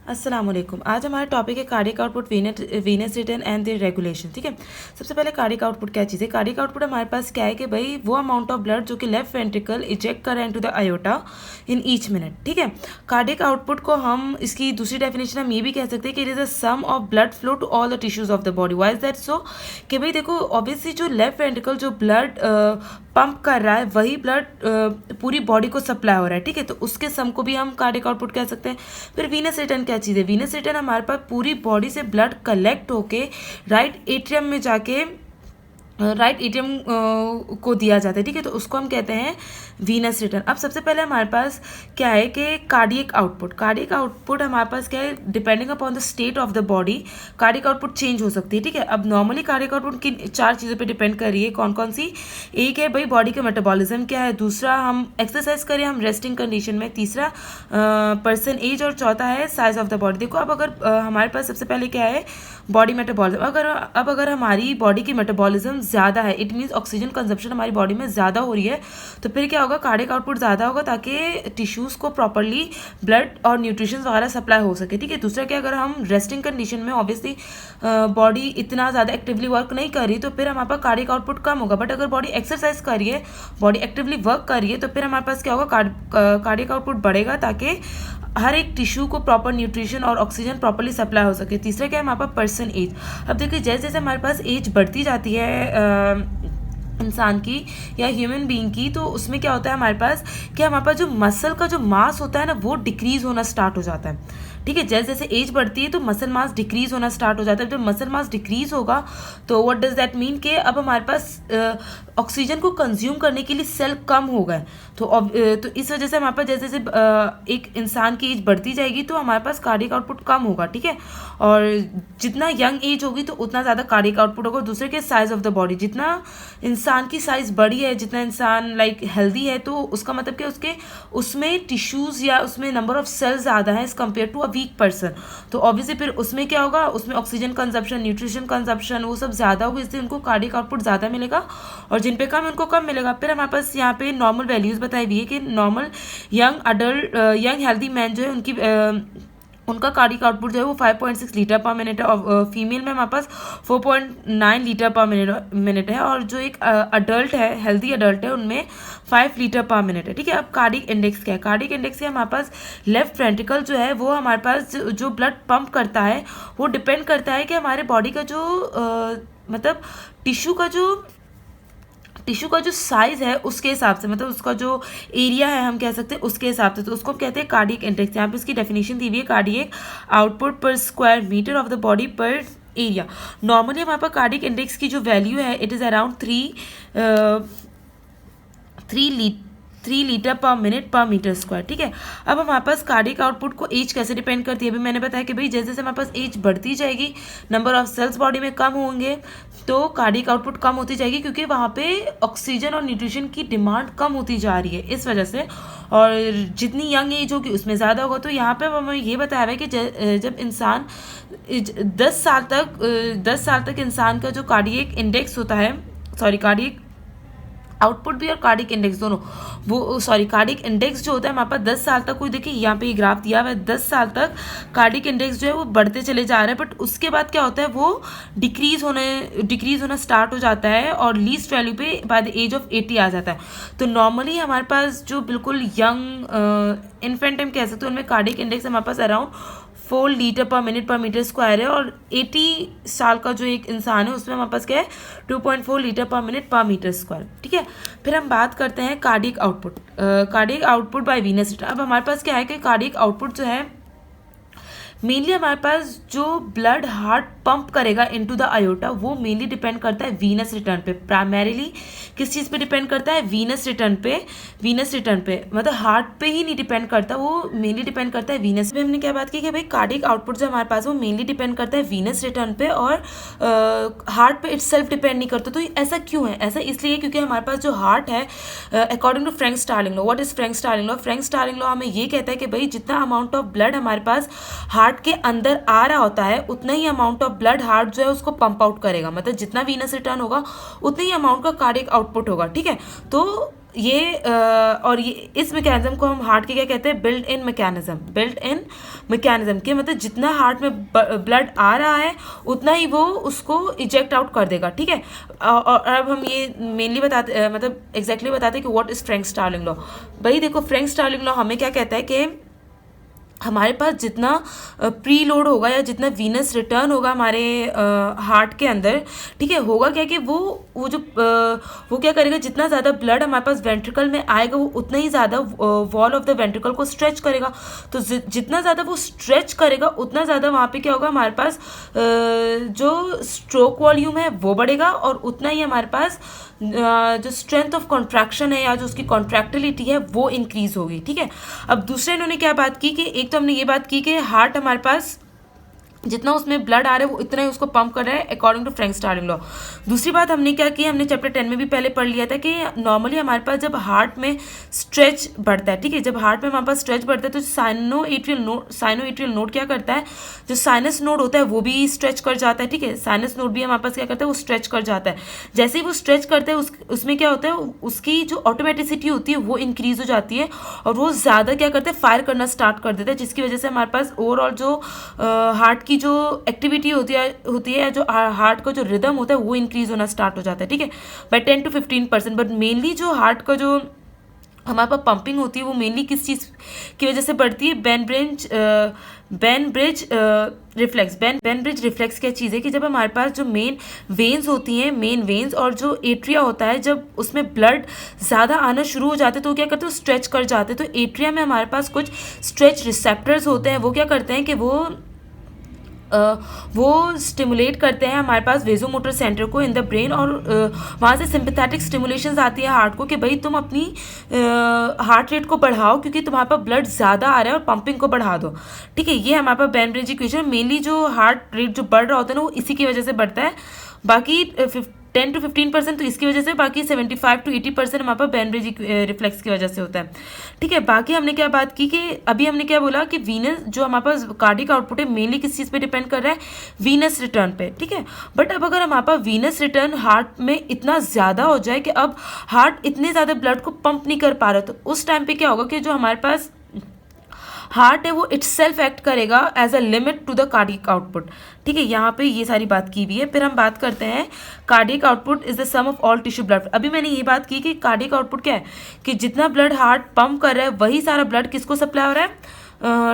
अस्सलाम वालेकुम। आज हमारा टॉपिक है cardiac output, venous return and their regulation. ठीक है, सबसे पहले कार्डियक आउटपुट क्या चीज़ है। कार्डियक आउटपुट हमारे पास क्या है कि भाई वो अमाउंट ऑफ ब्लड जो कि लेफ्ट वेंट्रिकल इजेक्ट कर रहा है into the iota in each minute. ठीक है, कार्डियक आउटपुट को हम इसकी दूसरी डेफिनेशन हम ये भी कह सकते हैं कि it is a sum of blood flow to all the tissues of the body. Why is that so कि भाई देखो ऑब्वियसली जो लेफ्ट वेंट्रिकल जो ब्लड पंप कर रहा है वही ब्लड पूरी बॉडी को सप्लाई हो रहा है। ठीक है, तो उसके सम को भी हम कार्डियक आउटपुट कह सकते हैं। फिर वीनस रिटर्न क्या चीज़ है। वीनस रिटर्न हमारे पास पूरी बॉडी से ब्लड कलेक्ट होके राइट एट्रियम में जाके राइट एटीएम को दिया जाता है। ठीक है, तो उसको हम कहते हैं वीनस रिटर्न। अब सबसे पहले हमारे पास क्या है कि कार्डियक आउटपुट। कार्डियक आउटपुट हमारे पास क्या है, depending upon the state of the body cardiac output change हो सकती है। ठीक है, अब नॉर्मली कार्डियक आउटपुट किन चार चीज़ों पे डिपेंड कर रही है, कौन कौन सी। एक है भाई बॉडी का मेटाबॉलिज्म क्या है, दूसरा हम एक्सरसाइज करें हम रेस्टिंग कंडीशन में, तीसरा पर्सन एज, और चौथा है साइज ऑफ द बॉडी। देखो अब अगर हमारे पास सबसे पहले क्या है बॉडी मेटाबॉलिज्म। अगर हमारी बॉडी की मेटाबॉलिज्म ज़्यादा है, इट मीन्स ऑक्सीजन कंजप्शन हमारी बॉडी में ज़्यादा हो रही है, तो फिर क्या होगा कार्डियक आउटपुट ज़्यादा होगा ताकि टिश्यूज़ को प्रॉपरली ब्लड और न्यूट्रिशन वगैरह सप्लाई हो सके। ठीक है, दूसरा क्या, अगर हम रेस्टिंग कंडीशन में ऑब्वियसली बॉडी इतना ज़्यादा एक्टिवली वर्क नहीं कर रही तो फिर हमारे पास कार्डियक आउटपुट कम होगा। बट अगर बॉडी एक्सरसाइज कर रही है, बॉडी एक्टिवली वर्क कर रही है, तो फिर हमारे पास क्या होगा कार्डियक आउटपुट बढ़ेगा ताकि हर एक टिश्यू को प्रॉपर न्यूट्रिशन और ऑक्सीजन प्रॉपरली सप्लाई हो सके। तीसरा क्या है हमारे पास पर्सन एज। अब देखिए जैसे जैसे हमारे पास एज बढ़ती जाती है इंसान की या ह्यूमन बीइंग की, तो उसमें क्या होता है हमारे पास कि हमारे पास जो मसल का जो मास होता है ना वो डिक्रीज होना स्टार्ट हो जाता है। ठीक है, जैसे जैसे एज बढ़ती है तो मसल मास डिक्रीज होना स्टार्ट हो जाता है। जब मसल मास डिक्रीज होगा तो व्हाट डज दैट मीन कि अब हमारे पास ऑक्सीजन को कंज्यूम करने के लिए सेल कम हो गए। तो इस वजह से हमारे पास जैसे जैसे एक इंसान की एज बढ़ती जाएगी तो हमारे पास कार्डियक आउटपुट कम होगा। ठीक है, और जितना यंग एज होगी तो उतना ज़्यादा कार्डियक आउटपुट होगा। दूसरे के साइज ऑफ द बॉडी, जितना इंसान की साइज बड़ी है, जितना इंसान लाइक हेल्दी है, तो उसका मतलब कि उसके उसमें टिश्यूज़ या उसमें नंबर ऑफ सेल्स ज़्यादा है as compared to a weak person. तो ऑब्वियसली फिर उसमें क्या होगा, उसमें ऑक्सीजन कंजप्शन, न्यूट्रिशन कंजप्शन वो सब ज़्यादा होगा, इसलिए उनको कार्डियक आउटपुट ज़्यादा मिलेगा, और जिन पे कम उनको कम मिलेगा। फिर हमारे पास यहाँ पे नॉर्मल वैल्यूज़ बताई हुई है कि normal young adult young healthy man जो है उनका कार्डियक आउटपुट जो है वो 5.6 लीटर पर मिनट है, और फीमेल में हमारे पास 4.9 लीटर पर मिनट है, और जो एक अडल्ट है, हेल्दी अडल्ट है, उनमें 5 लीटर पर मिनट है। ठीक है, अब कार्डियक इंडेक्स क्या है। कार्डियक इंडेक्स क्या हमारे पास लेफ्ट वेंट्रिकल जो है वो हमारे पास जो ब्लड पंप करता है वो डिपेंड करता है कि हमारे बॉडी का जो मतलब टिश्यू का जो साइज है उसके हिसाब से, मतलब उसका जो एरिया है हम कह सकते हैं उसके हिसाब से, तो उसको हम कहते हैं कार्डियक इंडेक्स। यहाँ पे उसकी डेफिनेशन दी हुई है, cardiac output per square metre of the body per area. Normally हमारे पास कार्डियक इंडेक्स की जो वैल्यू है it is around 3 litre per minute per metre square. ठीक है, अब हमारे पास कार्डियक आउटपुट को एज कैसे डिपेंड करती है। अभी मैंने बताया कि भाई जैसे जैसे हमारे पास एज बढ़ती जाएगी, नंबर ऑफ सेल्स बॉडी में कम होंगे, तो कार्डियक आउटपुट कम होती जाएगी, क्योंकि वहाँ पे ऑक्सीजन और न्यूट्रिशन की डिमांड कम होती जा रही है इस वजह से। और जितनी यंग एज होगी उसमें ज़्यादा होगा। तो यहाँ पे हमें ये बताया है कि जब इंसान 10 साल तक इंसान का जो कार्डियक इंडेक्स होता है, सॉरी कार्डियक आउटपुट भी और कार्डियक इंडेक्स दोनों, वो सॉरी कार्डियक इंडेक्स जो होता है हमारे पास 10 साल तक, कोई देखिए यहाँ पे ये ग्राफ दिया हुआ है, 10 साल तक कार्डियक इंडेक्स जो है वो बढ़ते चले जा रहे हैं, बट उसके बाद क्या होता है वो डिक्रीज होना स्टार्ट हो जाता है, और लीस्ट वैल्यू पे बाय द एज ऑफ 80 आ जाता है। तो नॉर्मली हमारे पास जो बिल्कुल यंग इन्फेंट हम कह सकते हैं उनमें कार्डियक इंडेक्स हमारे पास अराउंड 4 लीटर पर मीटर स्क्वायर है, और 80 साल का जो एक इंसान है उसमें हमारे पास क्या है 2.4 लीटर पर मीटर स्क्वायर। ठीक है, फिर हम बात करते हैं cardiac output by venous return. अब हमारे पास क्या है कि कार्डियक आउटपुट जो है मेनली हमारे पास जो ब्लड हार्ट पंप करेगा इनटू द आयोटा वो मेनली डिपेंड करता है वीनस रिटर्न पे। प्राइमरीली किस चीज़ पे डिपेंड करता है, वीनस रिटर्न पे, मतलब हार्ट पे ही नहीं डिपेंड करता, वो मेनली डिपेंड करता है वीनस पे। हमने क्या बात की कि भाई कार्डियक आउटपुट जो हमारे पास वो मेनली डिपेंड करता है वीनस रिटर्न पे, और हार्ट पे इटसेल्फ डिपेंड नहीं करता। तो ऐसा क्यों है, ऐसा इसलिए क्योंकि हमारे पास जो हार्ट है according to Frank Starling law, what is Frank Starling law, Frank Starling law हमें ये कहता है कि भाई जितना अमाउंट ऑफ ब्लड हमारे पास हार्ट के अंदर आ रहा होता है उतना ही अमाउंट ऑफ ब्लड हार्ट जो है उसको पंप आउट करेगा, मतलब जितना वीनस रिटर्न होगा उतना ही अमाउंट का कार्डियक आउटपुट होगा। ठीक है, तो और ये इस मैकेनिज्म को हम हार्ट के क्या कहते हैं, बिल्ट इन मैकेनिज्म के मतलब जितना हार्ट में ब्लड आ रहा है उतना ही वो उसको इजेक्ट आउट कर देगा, ठीक है। और अब हम ये मेनली बताते मतलब एग्जैक्टली बताते हैं कि what is Frank Starling law. भाई देखो, फ्रैंक स्टार्लिंग लॉ हमें क्या कहता है कि हमारे पास जितना प्री लोड होगा या जितना वीनस रिटर्न होगा हमारे हार्ट के अंदर, ठीक है, होगा क्या कि वो क्या करेगा, जितना ज़्यादा ब्लड हमारे पास वेंट्रिकल में आएगा वो उतना ही ज़्यादा वॉल ऑफ द वेंट्रिकल को स्ट्रेच करेगा। तो जितना ज़्यादा वो स्ट्रेच करेगा उतना ज़्यादा वहाँ पे क्या होगा, हमारे पास जो स्ट्रोक वॉल्यूम है वो बढ़ेगा और उतना ही हमारे पास जो स्ट्रेंथ ऑफ कॉन्ट्रैक्शन है या जो उसकी कॉन्ट्रैक्टिलिटी है वो इंक्रीज होगी, ठीक है। अब दूसरे इन्होंने क्या बात की कि एक तो हमने ये बात की कि हार्ट हमारे पास जितना उसमें ब्लड आ रहा है वो इतना ही उसको पंप कर रहा है according to Frank Starling law. दूसरी बात हमने क्या की, हमने चैप्टर 10 में भी पहले पढ़ लिया था कि नॉर्मली हमारे पास जब हार्ट में स्ट्रेच बढ़ता है, ठीक है, जब हार्ट में हमारे पास स्ट्रेच बढ़ता है तो साइनोएट्रियल नोड क्या करता है, जो साइनस नोड होता है वो भी स्ट्रेच कर जाता है, ठीक है। साइनस नोड भी हमारे पास क्या करता है, वो स्ट्रेच कर जाता है। जैसे ही वो स्ट्रेच करते हैं उसमें क्या होता है, उसकी जो ऑटोमेटिसिटी होती है वो इंक्रीज हो जाती है और वो ज़्यादा क्या करते हैं, फायर करना स्टार्ट कर देता है, जिसकी वजह से हमारे पास ओवरऑल जो हार्ट की जो एक्टिविटी होती है जो हार्ट का जो रिदम होता है वो इंक्रीज होना स्टार्ट हो जाता है, ठीक है, बाय 10 to 15%। बट मेनली जो हार्ट का जो हमारे पास पंपिंग होती है वो मेनली किस चीज़ की वजह से बढ़ती है, बेन ब्रिज रिफ्लेक्स क्या चीज़ है कि जब हमारे पास जो मेन वेन्स और जो एट्रिया होता है, जब उसमें ब्लड ज़्यादा आना शुरू हो जाते हैं तो क्या करते हैं, स्ट्रेच कर जाते हैं। तो एट्रिया में हमारे पास कुछ स्ट्रेच रिसेप्टर्स होते हैं, वो क्या करते हैं कि वो स्टिमुलेट करते हैं हमारे पास वेजोमोटर सेंटर को इन द ब्रेन और वहाँ से सिंपैथेटिक स्टिमुलेशंस आती है हार्ट को कि भाई तुम अपनी हार्ट रेट को बढ़ाओ क्योंकि तुम्हारे पास ब्लड ज़्यादा आ रहा है और पंपिंग को बढ़ा दो, ठीक है। ये हमारे पास बेन ब्रिज इक्वेशन, मेनली जो हार्ट रेट जो बढ़ रहा होता है ना वो इसी की वजह से बढ़ता है। बाकी 10 to 15% तो इसकी वजह से, बाकी 75 to 80% हमारे पास बेन ब्रिज रिफ्लेक्स की वजह से होता है, ठीक है। बाकी हमने क्या बात की कि अभी हमने क्या बोला कि वीनस जो हमारे पास कार्डिक आउटपुट है मेनली किस चीज़ पे डिपेंड कर रहा है, वीनस रिटर्न पे, ठीक है। बट अब अगर हमारे पास वीनस रिटर्न हार्ट में इतना ज़्यादा हो जाए कि अब हार्ट इतने ज़्यादा ब्लड को पंप नहीं कर पा रहा, तो उस टाइम पे क्या होगा कि जो हमारे पास हार्ट है वो इटसेल्फ एक्ट करेगा as a limit to the cardiac output, ठीक है। यहाँ पे ये सारी बात की हुई है। फिर हम बात करते हैं cardiac output is the sum of all tissue blood. अभी मैंने ये बात की कि कार्डिक आउटपुट क्या है कि जितना ब्लड हार्ट पंप कर रहा है वही सारा ब्लड किसको सप्लाई हो रहा है,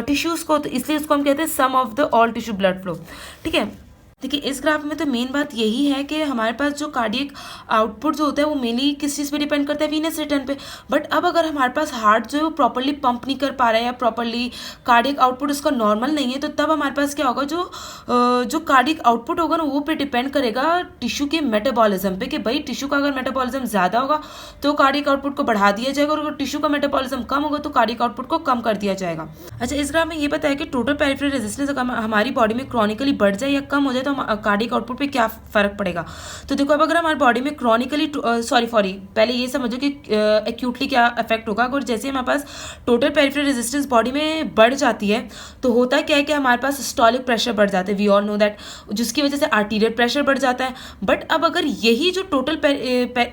टिश्यूज को, तो इसलिए उसको हम कहते हैं sum of the all tissue blood flow, ठीक है। देखिए इस ग्राफ में तो मेन बात यही है कि हमारे पास जो कार्डियक आउटपुट जो होता है वो मेनली किस चीज़ पे डिपेंड करता है, वीनस रिटर्न पे। बट अब अगर हमारे पास हार्ट जो है वो प्रॉपरली पंप नहीं कर पा रहा है या प्रॉपरली कार्डियक आउटपुट उसका नॉर्मल नहीं है, तो तब हमारे पास क्या होगा, जो कार्डियक आउटपुट होगा ना वो पे डिपेंड करेगा टिश्यू के मेटाबॉलिज्म पे कि भाई टिश्यू का अगर मेटाबॉलिज्म ज़्यादा होगा तो कार्डियक आउटपुट को बढ़ा दिया जाएगा और अगर टिश्यू का मेटाबॉलिज्म कम होगा तो कार्डियक आउटपुट को कम कर दिया जाएगा। अच्छा, इस ग्राफ में ये बताया कि टोटल पेरिफेरल रेजिस्टेंस अगर हमारी बॉडी में क्रॉनिकली बढ़ जाए या कम हो जाए तो कार्डियक आउटपुट पे क्या फर्क पड़ेगा। तो देखो अब अगर हमारी बॉडी में क्रॉनिकली पहले ये समझो कि एक्यूटली क्या इफेक्ट होगा। अगर जैसे हमारे पास टोटल पेरिफेरल रेजिस्टेंस बॉडी में बढ़ जाती है तो होता क्या है कि हमारे पास सिस्टोलिक प्रेशर बढ़ जाता है, वी ऑल नो दैट, जिसकी वजह से आर्टीरियल प्रेशर बढ़ जाता है। बट अब अगर यही जो टोटल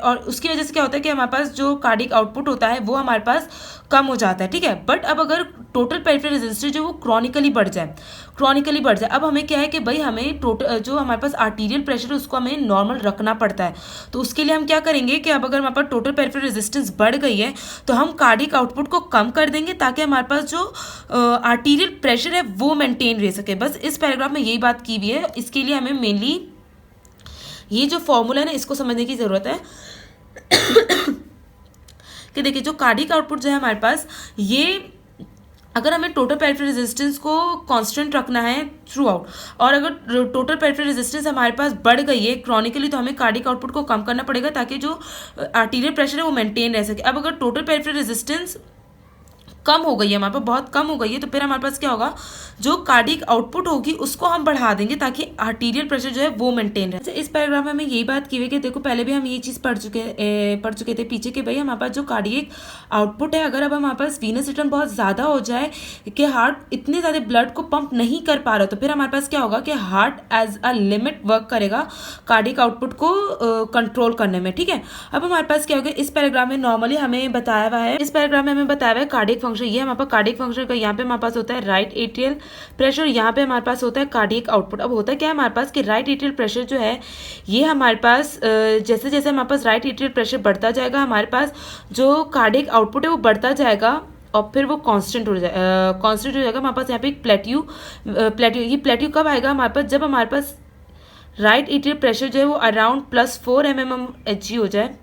और उसकी वजह से क्या होता है कि हमारे पास जो कार्डिक आउटपुट होता है वो हमारे पास कम हो जाता है, ठीक है। बट अब अगर टोटल पेरिफेरल रेजिस्टेंस जो वो क्रॉनिकली बढ़ जाए, अब हमें क्या है कि भाई हमें टोटल जो हमारे पास आर्टीरियल प्रेशर है उसको हमें नॉर्मल रखना पड़ता है। तो उसके लिए हम क्या करेंगे कि अब अगर हमारे पास टोटल पेरिफेरल रेजिस्टेंस बढ़ गई है तो हम कार्डिक आउटपुट को कम कर देंगे ताकि हमारे पास जो आर्टीरियल प्रेशर है वो मेंटेन रह सके। बस इस पैराग्राफ में यही बात की हुई है। इसके लिए हमें मेनली ये जो फॉर्मूला है ना इसको समझने की ज़रूरत है कि देखिए जो कार्डिक आउटपुट जो है हमारे पास, ये अगर हमें टोटल पेरिफेरल रेजिस्टेंस को कांस्टेंट रखना है थ्रू आउट और अगर टोटल पेरिफेरल रेजिस्टेंस हमारे पास बढ़ गई है क्रॉनिकली तो हमें कार्डिक आउटपुट को कम करना पड़ेगा ताकि जो आर्टीरियल प्रेशर है वो मेंटेन रह सके। अब अगर टोटल पेरिफेरल रेजिस्टेंस कम हो गई है, हमारे पास बहुत कम हो गई है, तो फिर हमारे पास क्या होगा, जो कार्डिक आउटपुट होगी उसको हम बढ़ा देंगे ताकि आर्टीरियल प्रेशर जो है वो मेंटेन रहे। इस पैराग्राफ में हमें यही बात की हुई कि देखो पहले भी हम ये चीज़ पढ़ चुके थे पीछे कि भाई हमारे पास जो कार्डियक आउटपुट है, अगर अब हमारे पास वीनस रिटर्न बहुत ज़्यादा हो जाए कि हार्ट इतने ज़्यादा ब्लड को पंप नहीं कर पा रहा, तो फिर हमारे पास क्या होगा कि heart as a limit work करेगा कार्डिक आउटपुट को कंट्रोल करने में। ठीक है, अब हमारे पास क्या होगा, इस पैराग्राफ में नॉर्मली हमें बताया हुआ है, इस पैराग्राफ में हमें बताया हुआ है कार्डियक फंक्शन, ये हमारे पास कार्डियक फंक्शन का, यहाँ पे हमारे पास होता है राइट एट्रियल प्रेशर, यहाँ पे हमारे पास होता है कार्डियक आउटपुट। अब होता क्या है हमारे पास कि राइट एट्रियल प्रेशर जो है ये हमारे पास जैसे जैसे हमारे पास राइट एट्रियल प्रेशर बढ़ता जाएगा, हमारे पास जो कार्डियक आउटपुट है वो बढ़ता जाएगा और फिर वो कांस्टेंट हो जाएगा। हमारे पास यहाँ पे एक ये प्लेट्यू कब आएगा हमारे पास, जब हमारे पास राइट एट्रियल प्रेशर जो है वो अराउंड +4 mmHg हो जाए।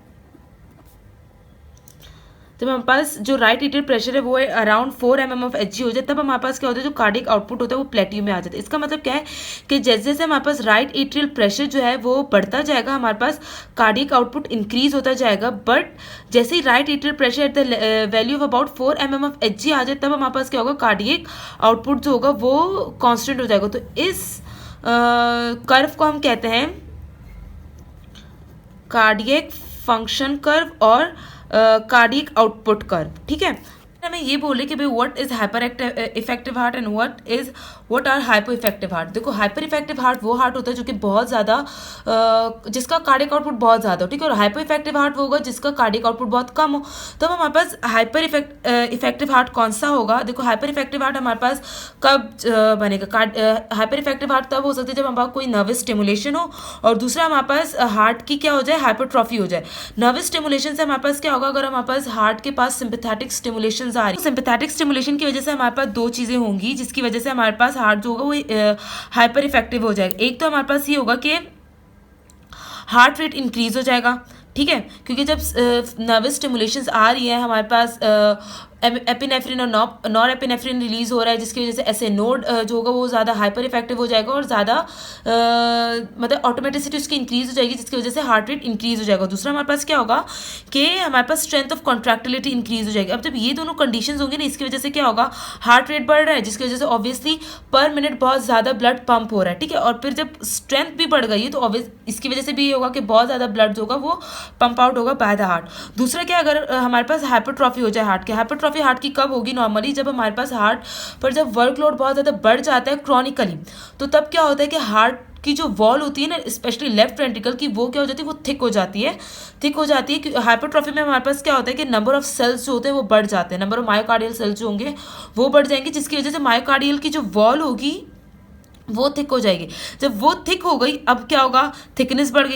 जब हमारे पास जो राइट एट्रियल प्रेशर है वो अराउंड 4 mmHg हो जाए, तब हमारे पास क्या होता है, जो कार्डिक आउटपुट होता है वो प्लेट्यू में आ जाता है। इसका मतलब क्या है कि जैसे जैसे हमारे पास राइट एट्रियल प्रेशर जो है वो बढ़ता जाएगा, हमारे पास कार्डिक आउटपुट इंक्रीज होता जाएगा, बट जैसे ही right atrial pressure at the value of about 4 mmHg आ जाए, तब हमारे पास क्या होगा, कार्डियक आउटपुट जो होगा वो कॉन्स्टेंट हो जाएगा। तो इस कर्व को हम कहते हैं कार्डियक फंक्शन कर्व और कार्डियक आउटपुट कर्व। ठीक है, हमें ये बोले कि भाई what is hyper effective heart and what are hyper effective heart. देखो हाइपर इफेक्टिव हार्ट वो हार्ट होता है जो कि बहुत ज़्यादा जिसका कार्डियक आउटपुट बहुत ज़्यादा हो, ठीक है, और हाइपर इफेक्टिव हार्ट वो होगा जिसका कार्डियक आउटपुट बहुत कम हो। तो हमारे पास हाइपर इफेक्टिव हार्ट कौन सा होगा, देखो हाइपर इफेक्टिव हार्ट हमारे पास कब बनेगा, हाइपर इफेक्टिव हार्ट तब हो सकती है जब हमारे पास कोई नर्वस स्टिमुलेशन हो, और दूसरा हमारे पास हार्ट की क्या हो जाए, हाइपरट्रॉफी हो जाए। नर्वस स्टिमुलेशन से हमारे पास क्या होगा, अगर हमारे पास हार्ट के पास सिंपैथेटिक स्टिमुलेशन आ रही है, सिंपैथेटिक स्टिमुलेशन की वजह से हमारे पास दो चीज़ें होंगी जिसकी वजह से हमारे पास हार्ट जो होगा वो हाइपर इफेक्टिव हो जाएगा। एक तो हमारे पास ये होगा कि हार्ट रेट इंक्रीज हो जाएगा, ठीक है, क्योंकि जब नर्वस स्टिमुलेशंस आ रही है हमारे पास एपिनेफ्रिन और नॉर एपिनेफ्रिन रिलीज हो रहा है, जिसकी वजह से ऐसे नोड जो होगा वो ज़्यादा हाइपर इफेक्टिव हो जाएगा और ज़्यादा मतलब ऑटोमेटिसिटी उसकी इंक्रीज हो जाएगी, जिसकी वजह से हार्ट रेट इंक्रीज हो जाएगा। दूसरा हमारे पास क्या होगा कि हमारे पास स्ट्रेंथ ऑफ कॉन्ट्रैक्टिलिटी इंक्रीज हो जाएगी। अब जब ये दोनों कंडीशंस होंगे ना, इसकी वजह से क्या होगा, हार्ट रेट बढ़ रहा है, जिसकी वजह से ऑब्वियसली पर मिनट बहुत ज़्यादा ब्लड पंप हो रहा है, ठीक है, और फिर जब स्ट्रेंथ भी बढ़ गई है तो ऑब्वियस इसकी वजह से भी ये होगा कि बहुत ज़्यादा ब्लड जो होगा वो पंप आउट होगा बाय द हार्ट। दूसरा क्या, अगर हमारे पास हाइपरट्रॉफी हो जाए हार्ट के, हाइपरट्रॉफी हार्ट की कब होगी, नॉर्मली जब हमारे पास हार्ट पर जब वर्कलोड बहुत ज़्यादा बढ़ जाता है क्रॉनिकली, तो तब क्या होता है कि हार्ट की जो वॉल होती है ना, स्पेशली लेफ्ट वेंट्रिकल की, वो क्या हो जाती है, वो थिक हो जाती है। हाइपरट्रॉफी में हमारे पास क्या होता है कि नंबर ऑफ सेल्स जो होते हैं वो बढ़ जाते हैं, नंबर ऑफ मायोकार्डियल सेल्स जो होंगे वो बढ़ जाएंगे, जिसकी वजह से मायोकार्डियल की जो वॉल होगी वो थिक हो जाएगी। जब वो थिक हो गई, अब क्या होगा, थिकनेस बढ़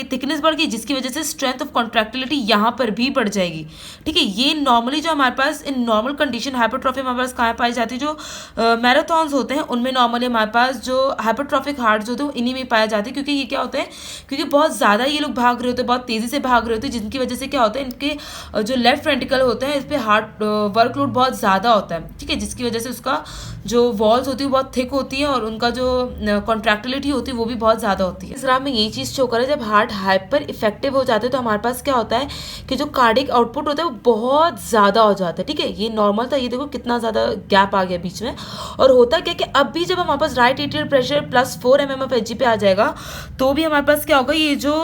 गई, जिसकी वजह से स्ट्रेंथ ऑफ कॉन्ट्रैक्टिलिटी यहाँ पर भी बढ़ जाएगी, ठीक है। ये नॉर्मली जो हमारे पास इन नॉर्मल कंडीशन हाइपरट्रॉफी हमारे पास कहाँ पाई जाती है, जो मैराथॉन्स होते हैं उनमें नॉर्मली हमारे पास जो हाइपरट्रॉफिक हार्ट जो होते हैं इन्हीं में पाया जाते हैं, क्योंकि ये क्या होते हैं, क्योंकि बहुत ज़्यादा ये लोग भाग रहे होते हैं, बहुत तेज़ी से भाग रहे होते हैं, जिनकी वजह से क्या होता है, इनके जो लेफ्ट वेंट्रिकल होते हैं इस पर हार्ट वर्कलोड बहुत ज़्यादा होता है, ठीक है, जिसकी वजह से उसका जो वॉल्स होती है वो बहुत थिक होती है और उनका जो कॉन्ट्रैक्टिलिटी होती है वो भी बहुत ज़्यादा होती है। इस ग्राफ में यही चीज़ शो कर है, जब हार्ट हाइपर इफेक्टिव हो जाते हैं तो हमारे पास क्या होता है कि जो कार्डिक आउटपुट होता है वो बहुत ज़्यादा हो जाता है, ठीक है। ये नॉर्मल था, ये देखो कितना ज़्यादा गैप आ गया बीच में। और होता क्या कि अब भी जब हमारे पास राइट एट्रियल प्रेशर +4 mmHg पे आ जाएगा, तो भी हमारे पास क्या होगा, ये जो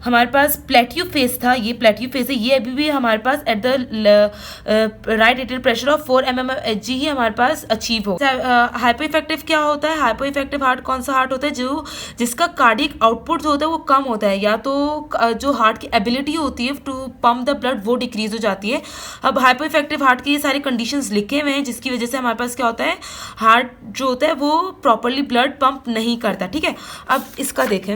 हमारे पास प्लेट्यू फेस था, ये प्लेट्यू फेस है, ये अभी भी हमारे पास at the right atrial pressure of 4 mmHg ही हमारे पास अचीव हो। हाइपर इफेक्टिव क्या होता है, हाइपर इफेक्टिव हार्ट कौन सा हार्ट होता है, जिसका कार्डिक आउटपुट जो होता है वो कम होता है, या तो जो हार्ट की एबिलिटी होती है टू पंप द ब्लड वो डिक्रीज हो जाती है। अब हाइपर इफेक्टिव हार्ट के ये सारे कंडीशंस लिखे हुए हैं, जिसकी वजह से हमारे पास क्या होता है, हार्ट जो होता है वो प्रॉपरली ब्लड पंप नहीं करता, ठीक है। अब इसका देखें,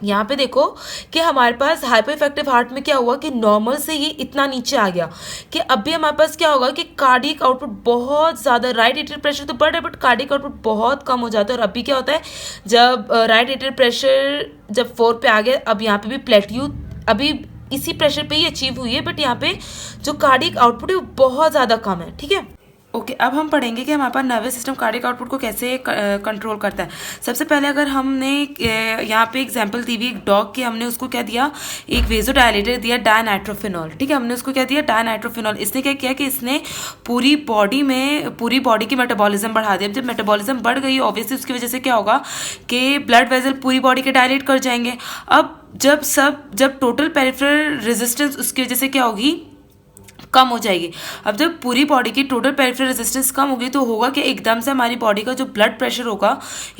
यहाँ पे देखो कि हमारे पास हाइपर इफेक्टिव हार्ट में क्या हुआ कि नॉर्मल से ये इतना नीचे आ गया कि अब भी हमारे पास क्या होगा कि कार्डिक आउटपुट बहुत ज़्यादा, राइट एट्रियल प्रेशर तो बढ़ रहा है बट कार्डिक आउटपुट बहुत कम हो जाता है। और अभी क्या होता है, जब राइट एट्रियल प्रेशर जब 4 पे आ गया, अब यहाँ पे भी प्लेट्यू अभी इसी प्रेशर पे ही अचीव हुई है, बट यहाँ पे जो कार्डिक आउटपुट है वो बहुत ज़्यादा कम है, ठीक है। ओके अब हम पढ़ेंगे कि हमारे पास नर्वस सिस्टम कार्डियक आउटपुट को कैसे कंट्रोल करता है। सबसे पहले अगर हमने यहाँ पे एग्जांपल दी हुई एक डॉग की, हमने उसको क्या दिया, एक वेजोडायलेटर दिया डायनाइट्रोफिनॉल, ठीक है, हमने उसको क्या दिया, डायनाइट्रोफिनॉल। इसने क्या किया कि इसने पूरी बॉडी की मेटाबॉलिज्म बढ़ा दिया। जब मेटाबॉलिज्म बढ़ गई ऑब्वियसली उसकी वजह से क्या होगा कि ब्लड वेजल पूरी बॉडी के डायलेट कर जाएंगे। अब जब टोटल पेरिफेरल रेजिस्टेंस उसकी वजह से क्या होगी, कम हो जाएगी। अब जब पूरी बॉडी की टोटल पेरिफेरल रेजिस्टेंस कम होगी तो होगा कि एकदम से हमारी बॉडी का जो ब्लड प्रेशर होगा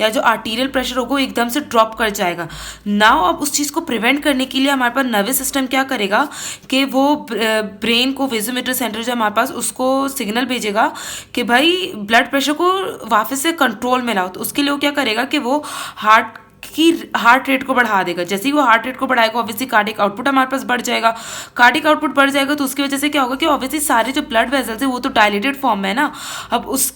या जो आर्टीरियल प्रेशर होगा वो एकदम से ड्रॉप कर जाएगा। नाउ अब उस चीज़ को प्रिवेंट करने के लिए हमारे पास नर्वस सिस्टम क्या करेगा कि वो ब्रेन को वेजोमीटर सेंटर जो हमारे पास उसको सिग्नल भेजेगा कि भाई ब्लड प्रेशर को वापस से कंट्रोल में लाओ। तो उसके लिए वो क्या करेगा कि वो हार्ट रेट को बढ़ा देगा। जैसे ही वो हार्ट रेट को बढ़ाएगा ऑब्वियसली कार्डिक आउटपुट हमारे पास बढ़ जाएगा। कार्डिक आउटपुट बढ़ जाएगा तो उसकी वजह से क्या होगा कि ऑब्वियसली सारे जो ब्लड वेसल्स है वो तो डायलेटेड फॉर्म में है ना। अब उस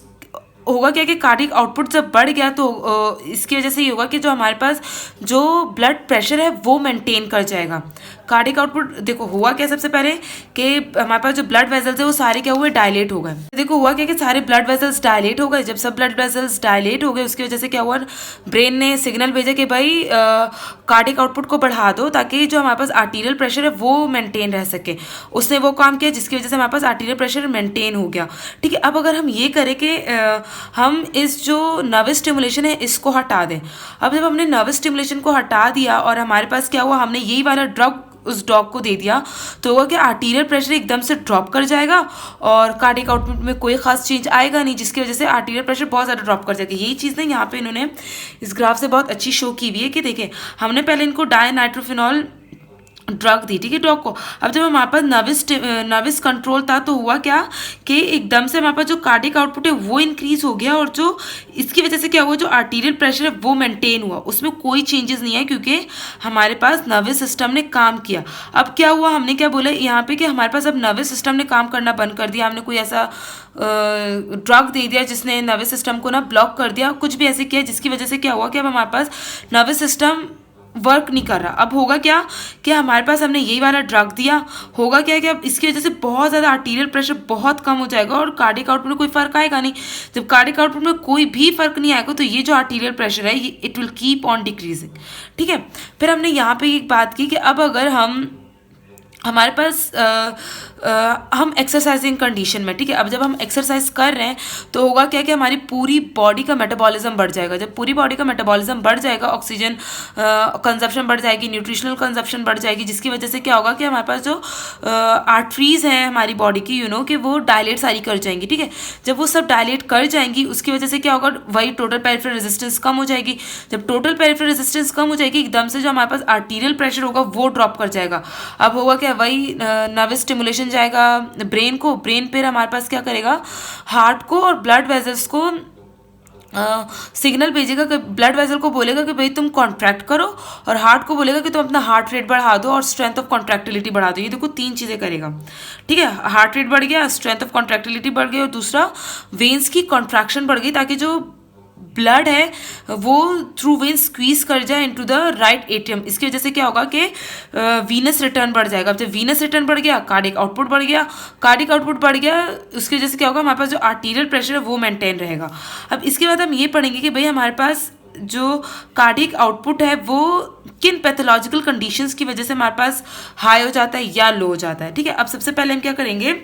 होगा क्या कि कार्डिक आउटपुट जब बढ़ गया तो इसकी वजह से ये होगा कि जो हमारे पास जो ब्लड प्रेशर है वो मेंटेन कर जाएगा। कार्डिक आउटपुट देखो हुआ क्या, सबसे पहले कि हमारे पास जो ब्लड वेसल्स है वो सारे क्या हुए, डायलेट हो गए। देखो हुआ क्या कि सारे ब्लड वेसल्स डायलेट हो गए। जब सब ब्लड वेसल्स डायलेट हो गए उसकी वजह से क्या हुआ, ब्रेन ने सिग्नल भेजा कि भाई कार्डिक आउटपुट को बढ़ा दो ताकि जो हमारे पास आर्टीरियल प्रेशर है वो मेंटेन रह सके। उसने वो काम किया जिसकी वजह से हमारे पास आर्टीरियल प्रेशर मेंटेन हो गया। ठीक है, अब अगर हम ये करें कि हम इस जो नर्वस स्टिमुलेशन है इसको हटा दें। अब जब हमने नर्वस स्टिमुलेशन को हटा दिया और हमारे पास क्या हुआ, हमने यही वाला ड्रग उस डॉग को दे दिया तो हुआ कि आर्टीरियल प्रेशर एकदम से ड्रॉप कर जाएगा और कार्डिक आउटपुट में कोई खास चेंज आएगा नहीं, जिसकी वजह से आर्टीरियल प्रेशर बहुत ज़्यादा ड्रॉप कर जाएगा। यही चीज़ ना यहाँ पे इन्होंने इस ग्राफ से बहुत अच्छी शो की हुई है कि देखें हमने पहले इनको डायनाइट्रोफिनॉल ड्रग दी, ठीक है, डॉग को। अब जब हमारे पास नर्वस कंट्रोल था तो हुआ क्या कि एकदम से हमारे पास जो कार्डिक आउटपुट है वो इंक्रीज हो गया और जो इसकी वजह से क्या हुआ, जो आर्टीरियल प्रेशर है वो मेंटेन हुआ, उसमें कोई चेंजेस नहीं है क्योंकि हमारे पास नर्वस सिस्टम ने काम किया। अब क्या हुआ, हमने क्या बोला यहाँ पे कि हमारे पास अब नर्वस सिस्टम ने काम करना बंद कर दिया। हमने कोई ऐसा ड्रग दे दिया जिसने नर्वस सिस्टम को ना ब्लॉक कर दिया, कुछ भी ऐसे किया जिसकी वजह से क्या हुआ कि अब हमारे पास नर्वस सिस्टम वर्क नहीं कर रहा। अब होगा क्या कि हमारे पास हमने यही वाला ड्रग दिया, होगा क्या कि अब इसकी वजह से बहुत ज़्यादा आर्टीरियल प्रेशर बहुत कम हो जाएगा और कार्डिक आउटपुट में कोई फर्क आएगा नहीं। जब कार्डिक आउटपुट में कोई भी फर्क नहीं आएगा तो ये जो आर्टीरियल प्रेशर है ये it will keep on decreasing. ठीक है, फिर हमने यहाँ पे एक बात की कि अब अगर हमारे पास हम एक्सरसाइजिंग कंडीशन में, ठीक है, अब जब हम एक्सरसाइज कर रहे हैं तो होगा क्या कि हमारी पूरी बॉडी का मेटाबॉलिज्म बढ़ जाएगा। जब पूरी बॉडी का मेटाबॉलिज्म बढ़ जाएगा ऑक्सीजन कंजप्शन बढ़ जाएगी, न्यूट्रिशनल कंजप्शन बढ़ जाएगी, जिसकी वजह से क्या होगा कि हमारे पास जो आर्टरीज हैं हमारी बॉडी की कि वो डायलेट सारी कर जाएंगी। ठीक है, जब वो सब डायलेट कर जाएंगी उसकी वजह से क्या होगा, वही टोटल पेरिफेरल रेजिस्टेंस कम हो जाएगी। जब टोटल पेरिफेरल रेजिस्टेंस कम हो जाएगी एकदम से जो हमारे पास आर्टीरियल प्रेशर होगा वो ड्रॉप कर जाएगा। अब होगा क्या, वही नर्वस स्टिमुलेशन जाएगा ब्रेन को, ब्रेन पर हमारे पास क्या करेगा, हार्ट को और ब्लड वेजल्स को सिग्नल भेजेगा कि ब्लड वेसल को बोलेगा कि भाई तुम कॉन्ट्रैक्ट करो और हार्ट को बोलेगा कि तुम अपना हार्ट रेट बढ़ा दो और स्ट्रेंथ ऑफ कॉन्ट्रैक्टिलिटी बढ़ा दो। ये देखो तीन चीज़ें करेगा। ठीक है, हार्ट रेट बढ़ गया, स्ट्रेंथ ऑफ कॉन्ट्रैक्टिलिटी बढ़ गई और दूसरा वेन्स की कॉन्ट्रैक्शन बढ़ गई ताकि जो ब्लड है वो थ्रू वेन स्क्वीज कर जाए इनटू द राइट एट्रियम। इसकी वजह से क्या होगा कि वीनस रिटर्न बढ़ जाएगा। अब जब वीनस रिटर्न बढ़ गया कार्डिक आउटपुट बढ़ गया, कार्डिक आउटपुट बढ़ गया उसकी वजह से क्या होगा, हमारे पास जो आर्टीरियल प्रेशर है वो मेंटेन रहेगा। अब इसके बाद हम ये पढ़ेंगे कि भाई हमारे पास जो कार्डिक आउटपुट है वो किन पैथोलॉजिकल कंडीशंस की वजह से हमारे पास हाई हो जाता है या लो हो जाता है। ठीक है, अब सबसे पहले हम क्या करेंगे,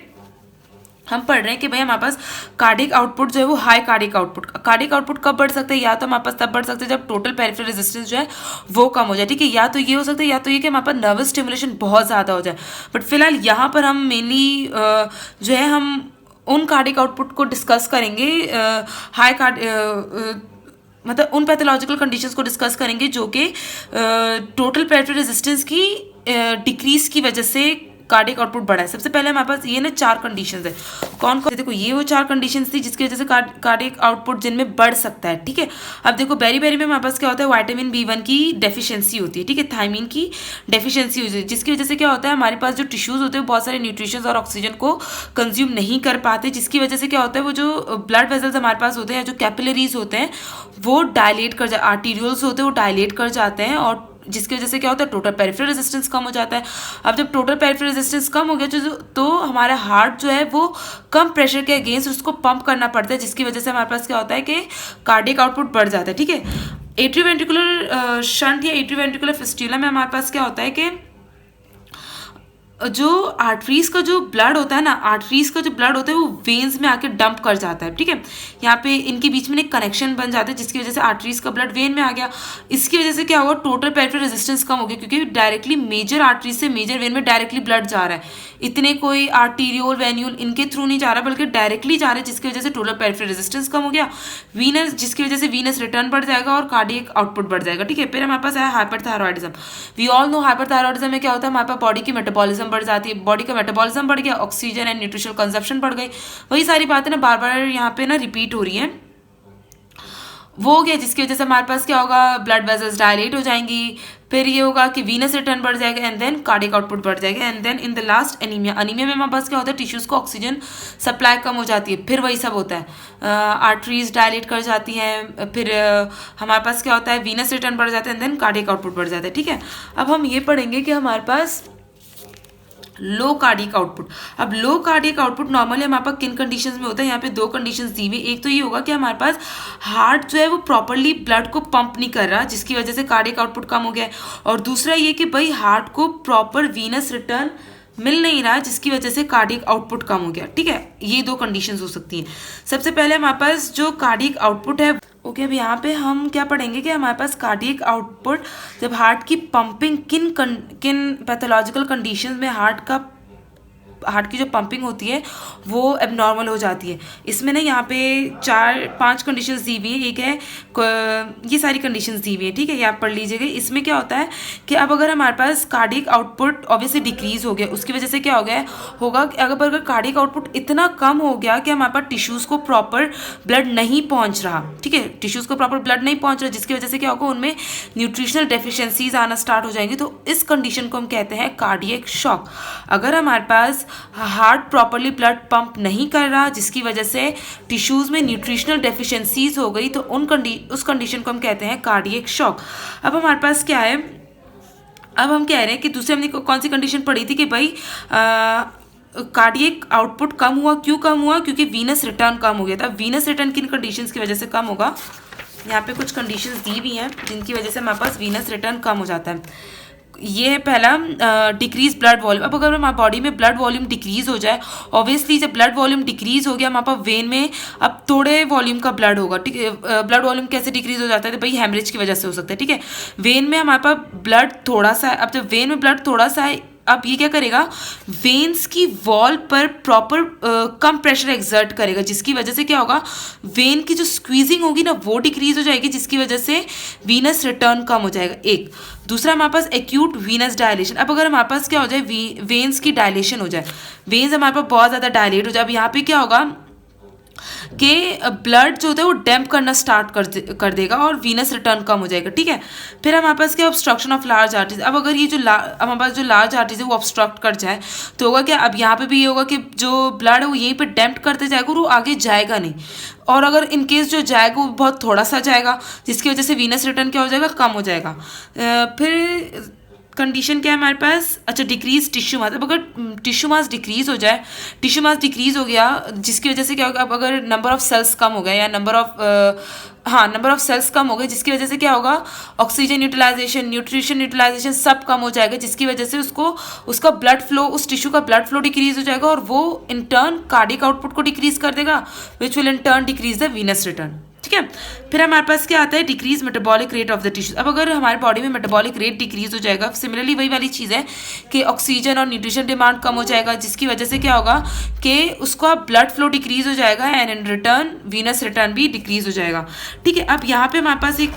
हम पढ़ रहे हैं कि भाई हमारे पास कार्डिक आउटपुट जो है वो हाई कार्डिक आउटपुट कब बढ़ सकता है, या तो हमारे पास तब बढ़ सकता है जब टोटल पेरिफेरल रेजिस्टेंस जो है वो कम हो जाए। ठीक है, या तो ये हो सकता है या तो ये कि हमारे पास नर्वस स्टिमुलेशन बहुत ज़्यादा हो जाए। बट फिलहाल यहाँ पर हम मेनली जो है हम उन कार्डिक आउटपुट को डिस्कस करेंगे, मतलब उन पैथोलॉजिकल कंडीशंस को डिस्कस करेंगे जो कि टोटल पेरिफेरल रेजिस्टेंस की डिक्रीज की वजह से कार्डिक आउटपुट बढ़ा है। सबसे पहले हमारे पास ये ना 4 कंडीशंस है। कौन कौन, देखो ये वो 4 कंडीशंस थी जिसकी वजह से कार्डिक आउटपुट जिनमें बढ़ सकता है। ठीक है, अब देखो बेरी में हमारे पास क्या होता है, विटामिन B1 की डेफिशिएंसी होती है। ठीक है, थायमिन की डेफिशिएंसी होती है जिसकी वजह से क्या होता है, हमारे पास जो टिश्यूज होते हैं बहुत सारे न्यूट्रिशंस और ऑक्सीजन को कंज्यूम नहीं कर पाते, जिसकी वजह से क्या होता है वो जो ब्लड वेसल्स हमारे पास होते हैं या जो कैपिलरीज होते हैं वो डायलेट कर आर्टीरियल्स होते हैं वो डायलेट कर जाते हैं और जिसकी वजह से क्या होता है, टोटल पेरिफेरल रेजिस्टेंस कम हो जाता है। अब जब टोटल पेरिफेरल रेजिस्टेंस कम हो गया तो हमारा हार्ट जो है वो कम प्रेशर के अगेंस्ट उसको पंप करना पड़ता है, जिसकी वजह से हमारे पास क्या होता है कि कार्डियक आउटपुट बढ़ जाता है। ठीक है, एट्रियोवेंट्रिकुलर शंट या एट्रियोवेंट्रिकुलर फिस्टुला में हमारे पास क्या होता है कि जो आर्टरीज का जो ब्लड होता है ना, आर्टरीज का जो ब्लड होता है वो वेन्स में आके डंप कर जाता है। ठीक है, यहाँ पे इनके बीच में एक कनेक्शन बन जाता है, जिसकी वजह से आर्टरीज का ब्लड वेन में आ गया। इसकी वजह से क्या होगा, टोटल पेरिफेरल रेजिस्टेंस कम हो गया, क्योंकि डायरेक्टली मेजर आर्टरीज से मेजर वेन में डायरेक्टली ब्लड जा रहा है, इतने कोई आर्टीरियोल वेन्यूल इनके थ्रू नहीं जा रहा, बल्कि डायरेक्टली जा रहा है, जिसकी वजह से टोटल पेरिफेरल रेजिस्टेंस कम हो गया। वीनस, जिसकी वजह से वीनस रिटर्न बढ़ जाएगा और कार्डियक आउटपुट बढ़ जाएगा। ठीक है, फिर हमारे पास है hyperthyroidism. We all know hyperthyroidism में क्या होता है, हमारे पास बॉडी की मेटाबॉलिज्म बढ़ जाती है, बॉडी का मेटाबॉलिज्म बढ़ गया, ऑक्सीजन एंड न्यूट्रिशनल कंजप्शन बढ़ गई। वही सारी बातें ना बार बार यहाँ पे ना रिपीट हो रही हैं, वो हो गया, जिसकी वजह से हमारे पास क्या होगा, ब्लड वेसल्स डायलेट हो जाएंगी। फिर ये होगा कि वीनस रिटर्न बढ़ जाएगा एंड देन कार्डियक आउटपुट बढ़ जाएगा and then in the last anaemia. Anaemia में हमारे पास क्या होता है, टिश्यूज को ऑक्सीजन सप्लाई कम हो जाती है, फिर वही सब होता है, आर्टरीज डायलेट कर जाती हैं, फिर हमारे पास क्या होता है, वीनस रिटर्न बढ़ जाता है एंड देन कार्डियक आउटपुट बढ़ जाता है। ठीक है, अब हम ये पढ़ेंगे कि हमारे पास लो कार्डियक आउटपुट। अब लो कार्डियक आउटपुट नॉर्मली हमारे पास किन कंडीशंस में होता है, यहाँ पे दो कंडीशंस दी हुई। एक तो ये होगा कि हमारे पास हार्ट जो है वो प्रॉपरली ब्लड को पंप नहीं कर रहा, जिसकी वजह से कार्डियक आउटपुट कम हो गया है, और दूसरा ये कि भाई हार्ट को प्रॉपर वीनस रिटर्न मिल नहीं रहा, जिसकी वजह से कार्डियक आउटपुट कम हो गया। ठीक है, ये दो कंडीशंस हो सकती हैं। सबसे पहले हमारे पास जो कार्डियक आउटपुट है, ओके, अब यहाँ पे हम क्या पढ़ेंगे कि हमारे पास कार्डियक आउटपुट जब हार्ट की पंपिंग किन पैथोलॉजिकल कंडीशंस में हार्ट की जो पंपिंग होती है वो एबनॉर्मल हो जाती है। इसमें ना यहाँ पे 4-5 कंडीशंस दी हुई है, एक है ये सारी कंडीशंस दी हुई है। ठीक है, ये आप पढ़ लीजिएगा। इसमें क्या होता है कि अब अगर हमारे पास कार्डियक आउटपुट ऑब्वियसली डिक्रीज हो गया, उसकी वजह से क्या हो गया होगा कि अगर कार्डियक आउटपुट इतना कम हो गया कि हमारे पास टिश्यूज़ को प्रॉपर ब्लड नहीं पहुँच रहा। ठीक है, टिश्यूज़ को प्रॉपर ब्लड नहीं पहुँच रहा, जिसकी वजह से क्या होगा, उनमें न्यूट्रिशनल डेफिशिएंसीज आना स्टार्ट हो जाएंगी। तो इस कंडीशन को हम कहते हैं कार्डियक शॉक। अगर हमारे पास हार्ट प्रॉपरली ब्लड पंप नहीं कर रहा, जिसकी वजह से टिश्यूज़ में न्यूट्रिशनल डेफिशिएंसीज हो गई, तो उस कंडीशन को हम कहते हैं कार्डियक शॉक। अब हमारे पास क्या है, अब हम कह रहे हैं कि दूसरे हमने कौन सी कंडीशन पढ़ी थी कि भाई कार्डियक आउटपुट कम हुआ, क्यों कम हुआ, क्योंकि वीनस रिटर्न कम हो गया था। वीनस रिटर्न किन कंडीशंस की वजह से कम होगा, यहाँ पे कुछ कंडीशंस दी हुई हैं जिनकी वजह से हमारे पास वीनस रिटर्न कम हो जाता है। ये है पहला, डिक्रीज ब्लड वॉल्यूम। अब अगर हमारी बॉडी में ब्लड वॉल्यूम डिक्रीज हो जाए, ऑब्वियसली जब ब्लड वॉल्यूम डिक्रीज हो गया हमारे पास वेन में अब थोड़े वॉल्यूम का ब्लड होगा। ठीक है, ब्लड वॉल्यूम कैसे डिक्रीज हो जाता है, तो भाई हेमरेज की वजह से हो सकता है। ठीक है, वेन में हमारे पास ब्लड थोड़ा सा है, अब जब वेन में ब्लड थोड़ा सा है, अब ये क्या करेगा, वेन्स की वॉल पर प्रॉपर कम प्रेशर एक्सर्ट करेगा, जिसकी वजह से क्या होगा, वेन की जो स्क्वीजिंग होगी ना वो डिक्रीज हो जाएगी, जिसकी वजह से वीनस रिटर्न कम हो जाएगा। एक दूसरा हमारे पास एक्यूट वीनस डायलेशन। अब अगर हमारे पास क्या हो जाए, वेन्स की डायलेशन हो जाए, वेन्स हमारे पास बहुत ज़्यादा डायलेट हो जाए, अब यहाँ पे क्या होगा कि ब्लड जो होता है वो डैम्प करना स्टार्ट कर देगा और वीनस रिटर्न कम हो जाएगा। ठीक है, फिर हमारे पास क्या, ऑब्स्ट्रक्शन ऑफ लार्ज आर्टरीज। अब अगर ये जो हमारे पास जो लार्ज आर्टरीज है वो ऑब्स्ट्रक्ट कर जाए तो होगा क्या, अब यहाँ पे भी ये होगा कि जो ब्लड है वो यहीं पे डैम्प करते जाएगा और वो आगे जाएगा नहीं, और अगर इनकेस जो जाएगा वो बहुत थोड़ा सा जाएगा, जिसकी वजह से वीनस रिटर्न क्या हो जाएगा, कम हो जाएगा। फिर कंडीशन क्या है हमारे पास, अच्छा, डिक्रीज टिश्यू मास। अब अगर टिश्यू मास डिक्रीज हो जाए, टिश्यू मास डिक्रीज हो गया, जिसकी वजह से क्या होगा, अब अगर नंबर ऑफ सेल्स कम हो गया या नंबर ऑफ सेल्स कम हो गए, जिसकी वजह से क्या होगा, ऑक्सीजन यूटिलाइजेशन, न्यूट्रिशन यूटिलाइजेशन सब कम हो जाएगा, जिसकी वजह से उसका ब्लड फ्लो, उस टिश्यू का ब्लड फ्लो डिक्रीज हो जाएगा और वो इन टर्न कार्डियक आउटपुट को डिक्रीज कर देगा, which will in turn decrease the venous return. ठीक है, फिर हमारे पास क्या आता है, decrease metabolic rate of the tissues. अब अगर हमारे बॉडी में मेटाबॉलिक रेट डिक्रीज हो जाएगा, सिमिलरली वही वाली चीज़ है कि ऑक्सीजन और न्यूट्रिशन डिमांड कम हो जाएगा, जिसकी वजह से क्या होगा कि उसका ब्लड फ्लो डिक्रीज हो जाएगा and in return venous return भी डिक्रीज हो जाएगा। ठीक है, अब यहाँ पे हमारे पास एक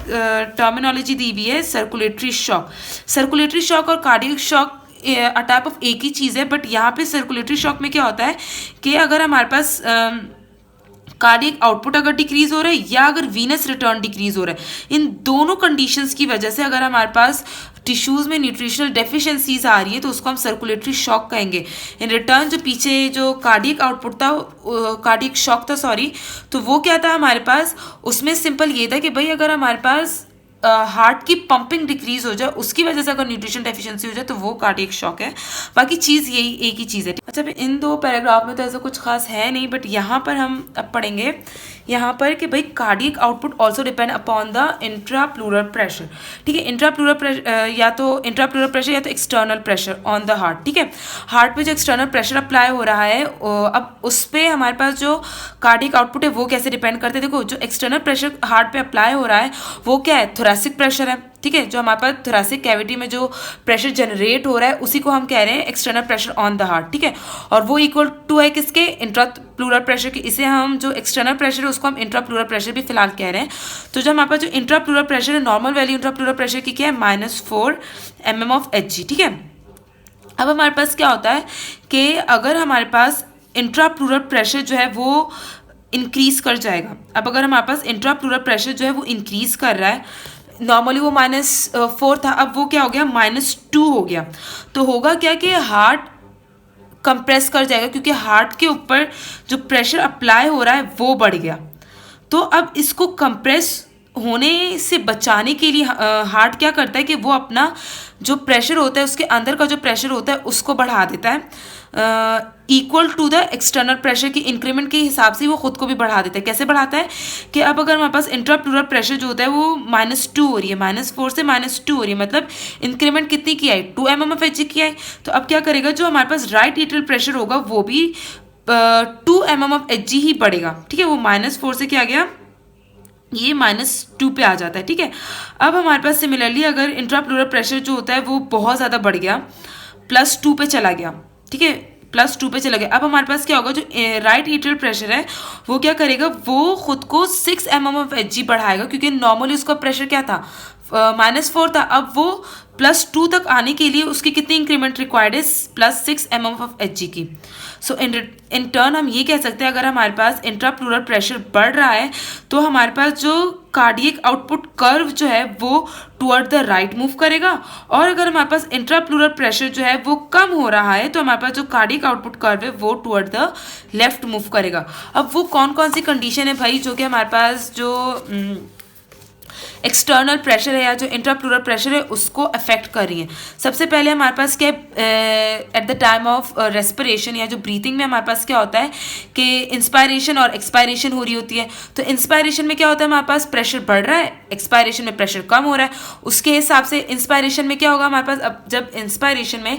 टर्मिनोलॉजी दी हुई है, सर्कुलेटरी शॉक। सर्कुलेटरी शॉक और cardiac shock a type of एक ही चीज़ है, बट यहाँ पे सर्कुलेटरी शॉक में क्या होता है कि अगर हमारे पास कार्डियक आउटपुट अगर डिक्रीज हो रहा है या अगर वीनस रिटर्न डिक्रीज हो रहा है, इन दोनों कंडीशंस की वजह से अगर हमारे पास टिश्यूज़ में न्यूट्रिशनल डेफिशिएंसीज आ रही है तो उसको हम सर्कुलेटरी शॉक कहेंगे। इन रिटर्न जो पीछे जो कार्डियक आउटपुट था, कार्डियक शॉक था सॉरी, तो वो क्या था हमारे पास, उसमें सिंपल ये था कि भाई अगर हमारे पास हार्ट की पंपिंग डिक्रीज हो जाए, उसकी वजह से अगर न्यूट्रिशन डेफिशिएंसी हो जाए तो वो कार्डियक शॉक है। बाकी चीज़ यही एक ही चीज़ है। अच्छा, इन 2 पैराग्राफ में तो ऐसा कुछ खास है नहीं, बट यहाँ पर हम अब पढ़ेंगे यहाँ पर कि भाई cardiac output also depend upon the intrapleural pressure. ठीक है, इंट्राप्लूरल प्रेशर या तो इंट्राप्लूरल प्रेशर या तो external pressure on the heart. ठीक है, हार्ट पे जो एक्सटर्नल प्रेशर अप्लाई हो रहा है, अब उस पर हमारे पास जो कार्डियक आउटपुट है वो कैसे डिपेंड करते हैं। देखो, जो एक्सटर्नल प्रेशर हार्ट पे अप्लाई हो रहा है वो क्या है, थोरेसिक प्रेशर है। ठीक है, जो हमारे पास थोरेसिक कैविटी में जो प्रेशर जनरेट हो रहा है उसी को हम कह रहे हैं external pressure on the heart. ठीक है, और वो इक्वल टू है किसके, इंट्राप्लूरल प्रेशर के। इसे हम जो एक्सटर्नल प्रेशर है उसको हम इंट्राप्लूरल प्रेशर भी फिलहाल कह रहे हैं। तो जो हमारे पास जो इंट्राप्लूरल प्रेशर है, नॉर्मल वैल्यू इंट्राप्लूरल प्रेशर की क्या है, -4 mm of Hg। ठीक है, अब हमारे पास क्या होता है कि अगर हमारे पास इंट्राप्लूरल प्रेशर जो है वो इंक्रीज कर जाएगा। अब अगर हमारे पास इंट्राप्लूरल प्रेशर जो है वो इंक्रीज कर रहा है, नॉर्मली वो -4 था, अब वो क्या हो गया, -2 हो गया। तो होगा क्या कि हार्ट कंप्रेस कर जाएगा, क्योंकि हार्ट के ऊपर जो प्रेशर अप्लाई हो रहा है वो बढ़ गया। तो अब इसको कंप्रेस होने से बचाने के लिए हार्ट क्या करता है कि वो अपना जो प्रेशर होता है, उसके अंदर का जो प्रेशर होता है उसको बढ़ा देता है equal to the external pressure की इंक्रीमेंट के हिसाब से वो खुद को भी बढ़ा देता है। कैसे बढ़ाता है कि अब अगर हमारे पास इंट्राप्लूरल प्रेशर जो होता है वो -2 हो रही है, -4 से -2 हो रही है, मतलब इंक्रीमेंट कितनी की है, 2 mm of Hg की है। तो अब क्या करेगा, जो हमारे पास राइट एट्रियल प्रेशर होगा वो भी 2 mm of Hg ही बढ़ेगा। ठीक है, वो -4 से क्या आ गया, ये -2 पे आ जाता है। ठीक है, अब हमारे पास सिमिलरली अगर इंट्राप्लूरल प्रेशर जो होता है वो बहुत ज़्यादा बढ़ गया, +2 पे चला गया। ठीक है, +2 पे चला गया। अब हमारे पास क्या होगा, जो राइट एट्रियल प्रेशर है वो क्या करेगा, वो खुद को 6 mm of Hg बढ़ाएगा, क्योंकि नॉर्मली उसका प्रेशर क्या था, -4 था। अब वो +2 तक आने के लिए उसकी कितनी इंक्रीमेंट रिक्वायर्ड है, +6 mm of Hg की। सो इन टर्न हम ये कह सकते हैं, अगर हमारे पास इंट्राप्लूरल प्रेशर बढ़ रहा है तो हमारे पास जो कार्डियक आउटपुट कर्व जो है वो टुवर्ड द राइट मूव करेगा, और अगर हमारे पास इंट्राप्लूरल प्रेशर जो है वो कम हो रहा है तो हमारे पास जो कार्डियक आउटपुट कर्व है वो टुवर्ड द लेफ्ट मूव करेगा। अब वो कौन कौन सी कंडीशन है भाई, जो कि हमारे पास जो एक्सटर्नल प्रेशर है या जो इंट्राप्लूरल प्रेशर है उसको अफेक्ट कर रही है। सबसे पहले हमारे पास क्या at the time of respiration या जो ब्रीथिंग में हमारे पास क्या होता है कि इंस्पायरेशन और एक्सपायरेशन हो रही होती है। तो इंस्पायरेशन में क्या होता है, हमारे पास प्रेशर बढ़ रहा है, एक्सपायरेशन में प्रेशर कम हो रहा है। उसके हिसाब से इंस्पायरेशन में क्या होगा हमारे पास, अब जब इंस्पायरेशन में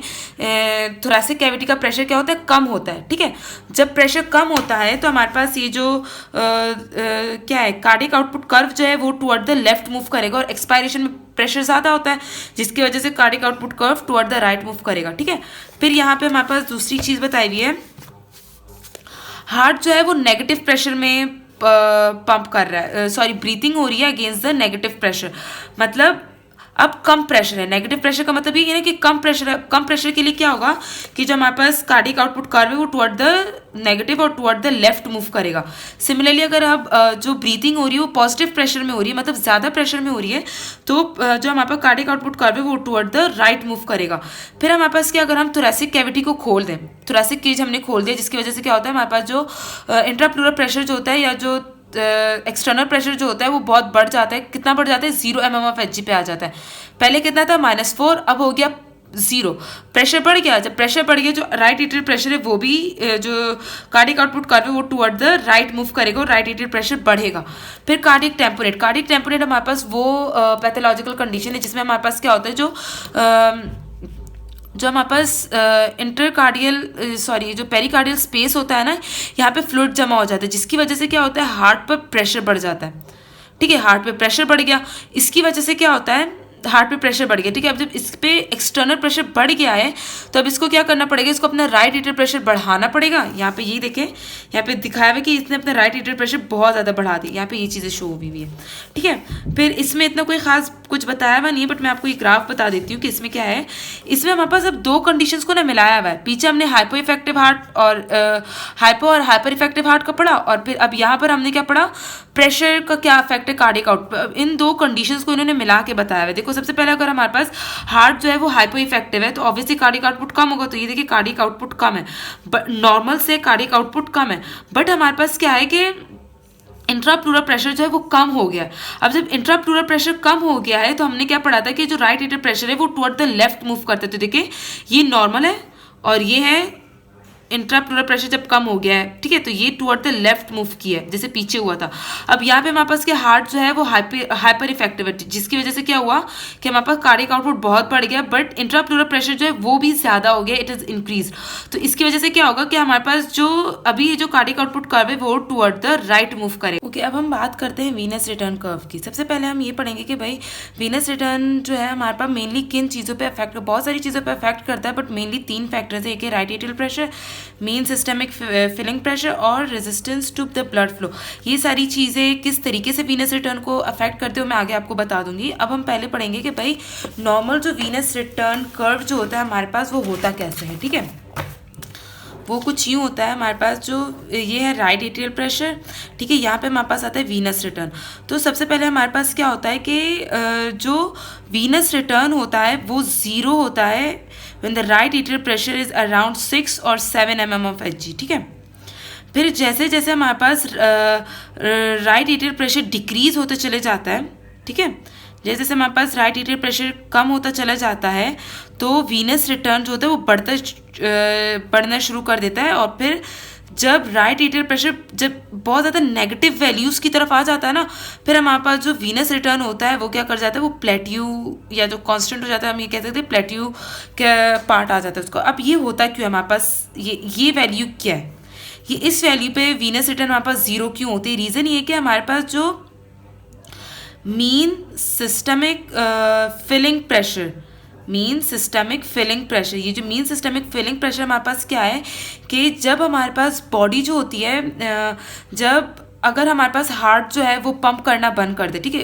थोरेसिक कैविटी का प्रेशर क्या होता है, कम होता है। ठीक है, जब प्रेशर कम होता है तो हमारे पास ये जो क्या है, कार्डियक आउटपुट कर्व जो है वो टुवर्ड द लेफ्ट मूव करेगा, और एक्सपायरेशन में प्रेशर ज़्यादा होता है जिसकी वजह से cardiac output curve toward the right move करेगा। ठीक है, फिर यहाँ पे हमारे पास दूसरी चीज़ बताई हुई है, हार्ट जो है वो नेगेटिव प्रेशर में पंप कर रहा है, सॉरी ब्रीथिंग हो रही है अगेंस्ट द नेगेटिव प्रेशर। मतलब अब कम प्रेशर है, नेगेटिव प्रेशर का मतलब ये है कि कम प्रेशर है। कम प्रेशर के लिए क्या होगा कि जो हमारे पास कार्डियक आउटपुट कर्व है वो टुवर्ड द नेगेटिव और टुवर्ड द लेफ्ट मूव करेगा। सिमिलरली अगर अब जो ब्रीथिंग हो रही है वो पॉजिटिव प्रेशर में हो रही है, मतलब ज़्यादा प्रेशर में हो रही है, तो जो हमारे पास कार्डियक आउटपुट कर्व है वो टुवर्ड द राइट मूव करेगा। फिर हमारे पास क्या, अगर हम थोरेसिक कैविटी को खोल दें, थोरेसिक केज हमने खोल दिया, जिसकी वजह से क्या होता है, हमारे पास जो इंट्राप्लूरल प्रेशर जो होता है या जो एक्सटर्नल प्रेशर जो होता है वो बहुत बढ़ जाता है। कितना बढ़ जाता है, 0 mm of Hg पे आ जाता है। पहले कितना था, -4, अब हो गया 0। प्रेशर बढ़ गया, जब प्रेशर बढ़ गया जो राइट एट्रियल प्रेशर है वो भी जो कार्डियक आउटपुट कर्व है वो टुवर्ड द राइट मूव करेगा और राइट एट्रियल प्रेशर बढ़ेगा। फिर कार्डियक टेम्पोरेट, कार्डियक टेम्पोरेट हमारे पास वो पैथोलॉजिकल कंडीशन है जिसमें हमारे पास क्या होता है, जो हमारे पास इंटरकार्डियल सॉरी जो पेरिकार्डियल स्पेस होता है ना, यहाँ पे फ्लूइड जमा हो जाता है, जिसकी वजह से क्या होता है, हार्ट पर प्रेशर बढ़ जाता है। ठीक है, हार्ट पे प्रेशर बढ़ गया, इसकी वजह से क्या होता है, हार्ट पे प्रेशर बढ़ गया। ठीक है, अब जब इस पे एक्सटर्नल प्रेशर बढ़ गया है तो अब इसको क्या करना पड़ेगा, इसको अपना राइट एट्रियल प्रेशर बढ़ाना पड़ेगा। यहाँ पे ये देखें, यहाँ पे दिखाया हुआ कि इसने अपना राइट एट्रियल प्रेशर बहुत ज़्यादा बढ़ा दिया, यहाँ पे ये चीज़ें शो हुई है। ठीक है, फिर इसमें इतना कोई खास कुछ बताया हुआ नहीं है, बट मैं आपको एक ग्राफ बता देती हूँ कि इसमें क्या है। इसमें हमारे पास अब दो कंडीशंस को ना मिलाया हुआ है। पीछे हमने हाइपो इफेक्टिव हार्ट और हाइपो और हाइपर इफेक्टिव हार्ट का पढ़ा, और फिर अब यहाँ पर हमने क्या पढ़ा, प्रेशर का क्या इफेक्ट है कार्डियक आउटपुट। इन दो कंडीशंस को इन्होंने मिला के बताया हुआ है। देखो, सबसे पहले अगर हमारे पास हार्ट जो है वो हाइपो इफेक्टिव है तो ऑब्वियसली कार्डियक आउटपुट कम होगा। तो ये देखिए कार्डियक आउटपुट कम है, नॉर्मल से कार्डियक आउटपुट कम है। बट हमारे पास क्या है कि इंट्राप्लूरल प्रेशर जो है वो कम हो गया है। अब जब इंट्राप्लूरल प्रेशर कम हो गया है तो हमने क्या पढ़ा था कि जो राइट एट्रियल प्रेशर है वो टुवर्ड द लेफ्ट मूव करते थे। देखिए ये नॉर्मल है और ये है इंट्राप्लूरल प्रेशर जब कम हो गया है, ठीक है, तो ये टुवर्ड द लेफ्ट मूव किया है जैसे पीछे हुआ था। अब यहाँ पे हमारे पास क्या हार्ट जो है वो हाइपर इफेक्टिविटी, जिसकी वजह से क्या हुआ कि हमारे पास कार्डियक आउटपुट बहुत बढ़ गया, बट इंट्राप्लूरल प्रेशर जो है वो भी ज्यादा हो गया, इट इज इंक्रीज। तो इसकी वजह से क्या होगा कि हमारे पास जो अभी जो कार्डियक आउटपुट कर्व है वो टुवर्ड द राइट मूव करे। ओके, अब हम बात करते हैं वीनस रिटर्न कर्व की। सबसे पहले हम ये पढ़ेंगे कि भाई वीनस रिटर्न जो है हमारे पास मेनली किन चीज़ों पे अफेक्ट, बहुत सारी चीज़ों पे अफेक्ट करता है, बट मेनली 3 फैक्टर्स है। एक है right atrial pressure, mean systemic filling pressure और resistance to the blood flow. ये सारी चीज़ें किस तरीके से वीनस रिटर्न को अफेक्ट करते हो मैं आगे आपको बता दूंगी। अब हम पहले पढ़ेंगे कि भाई नॉर्मल जो वीनस रिटर्न कर्व जो होता है हमारे पास वो होता कैसे है, ठीक है। वो कुछ यूँ होता है हमारे पास, जो ये है राइट एट्रियल प्रेशर, ठीक है, यहाँ पे हमारे पास आता है वीनस रिटर्न। तो सबसे पहले हमारे पास क्या होता है कि जो वीनस रिटर्न होता है वो 0 होता है when the right atrial pressure is around 6 और 7 mm ऑफ Hg, ठीक है। फिर जैसे जैसे हमारे पास राइट एट्रियल प्रेशर डिक्रीज होते चले जाता है, ठीक है, जैसे जैसे हमारे पास राइट एट्रियल प्रेशर कम होता चला जाता है तो वीनस रिटर्न जो होता है वो बढ़ना शुरू कर देता है। और फिर जब राइट एट्रियल प्रेशर जब बहुत ज़्यादा नेगेटिव वैल्यूज़ की तरफ आ जाता है ना, फिर हमारे पास जो वीनस रिटर्न होता है वो क्या कर जाता है, वो प्लेट्यू या जो कांस्टेंट हो जाता है, हम ये कह सकते हैं प्लेट्यू का पार्ट आ जाता है उसको। अब ये होता क्यों है हमारे पास, ये वैल्यू क्या है, ये इस वैल्यू पे वीनस रिटर्न हमारे पास 0 क्यों होती है। रीज़न ये कि हमारे पास जो mean systemic filling pressure, mean systemic filling pressure, ये जो मीन सिस्टमिक फिलिंग प्रेशर हमारे पास क्या है कि जब हमारे पास बॉडी जो होती है, जब अगर हमारे पास हार्ट जो है वो पंप करना बंद कर दे, ठीक है,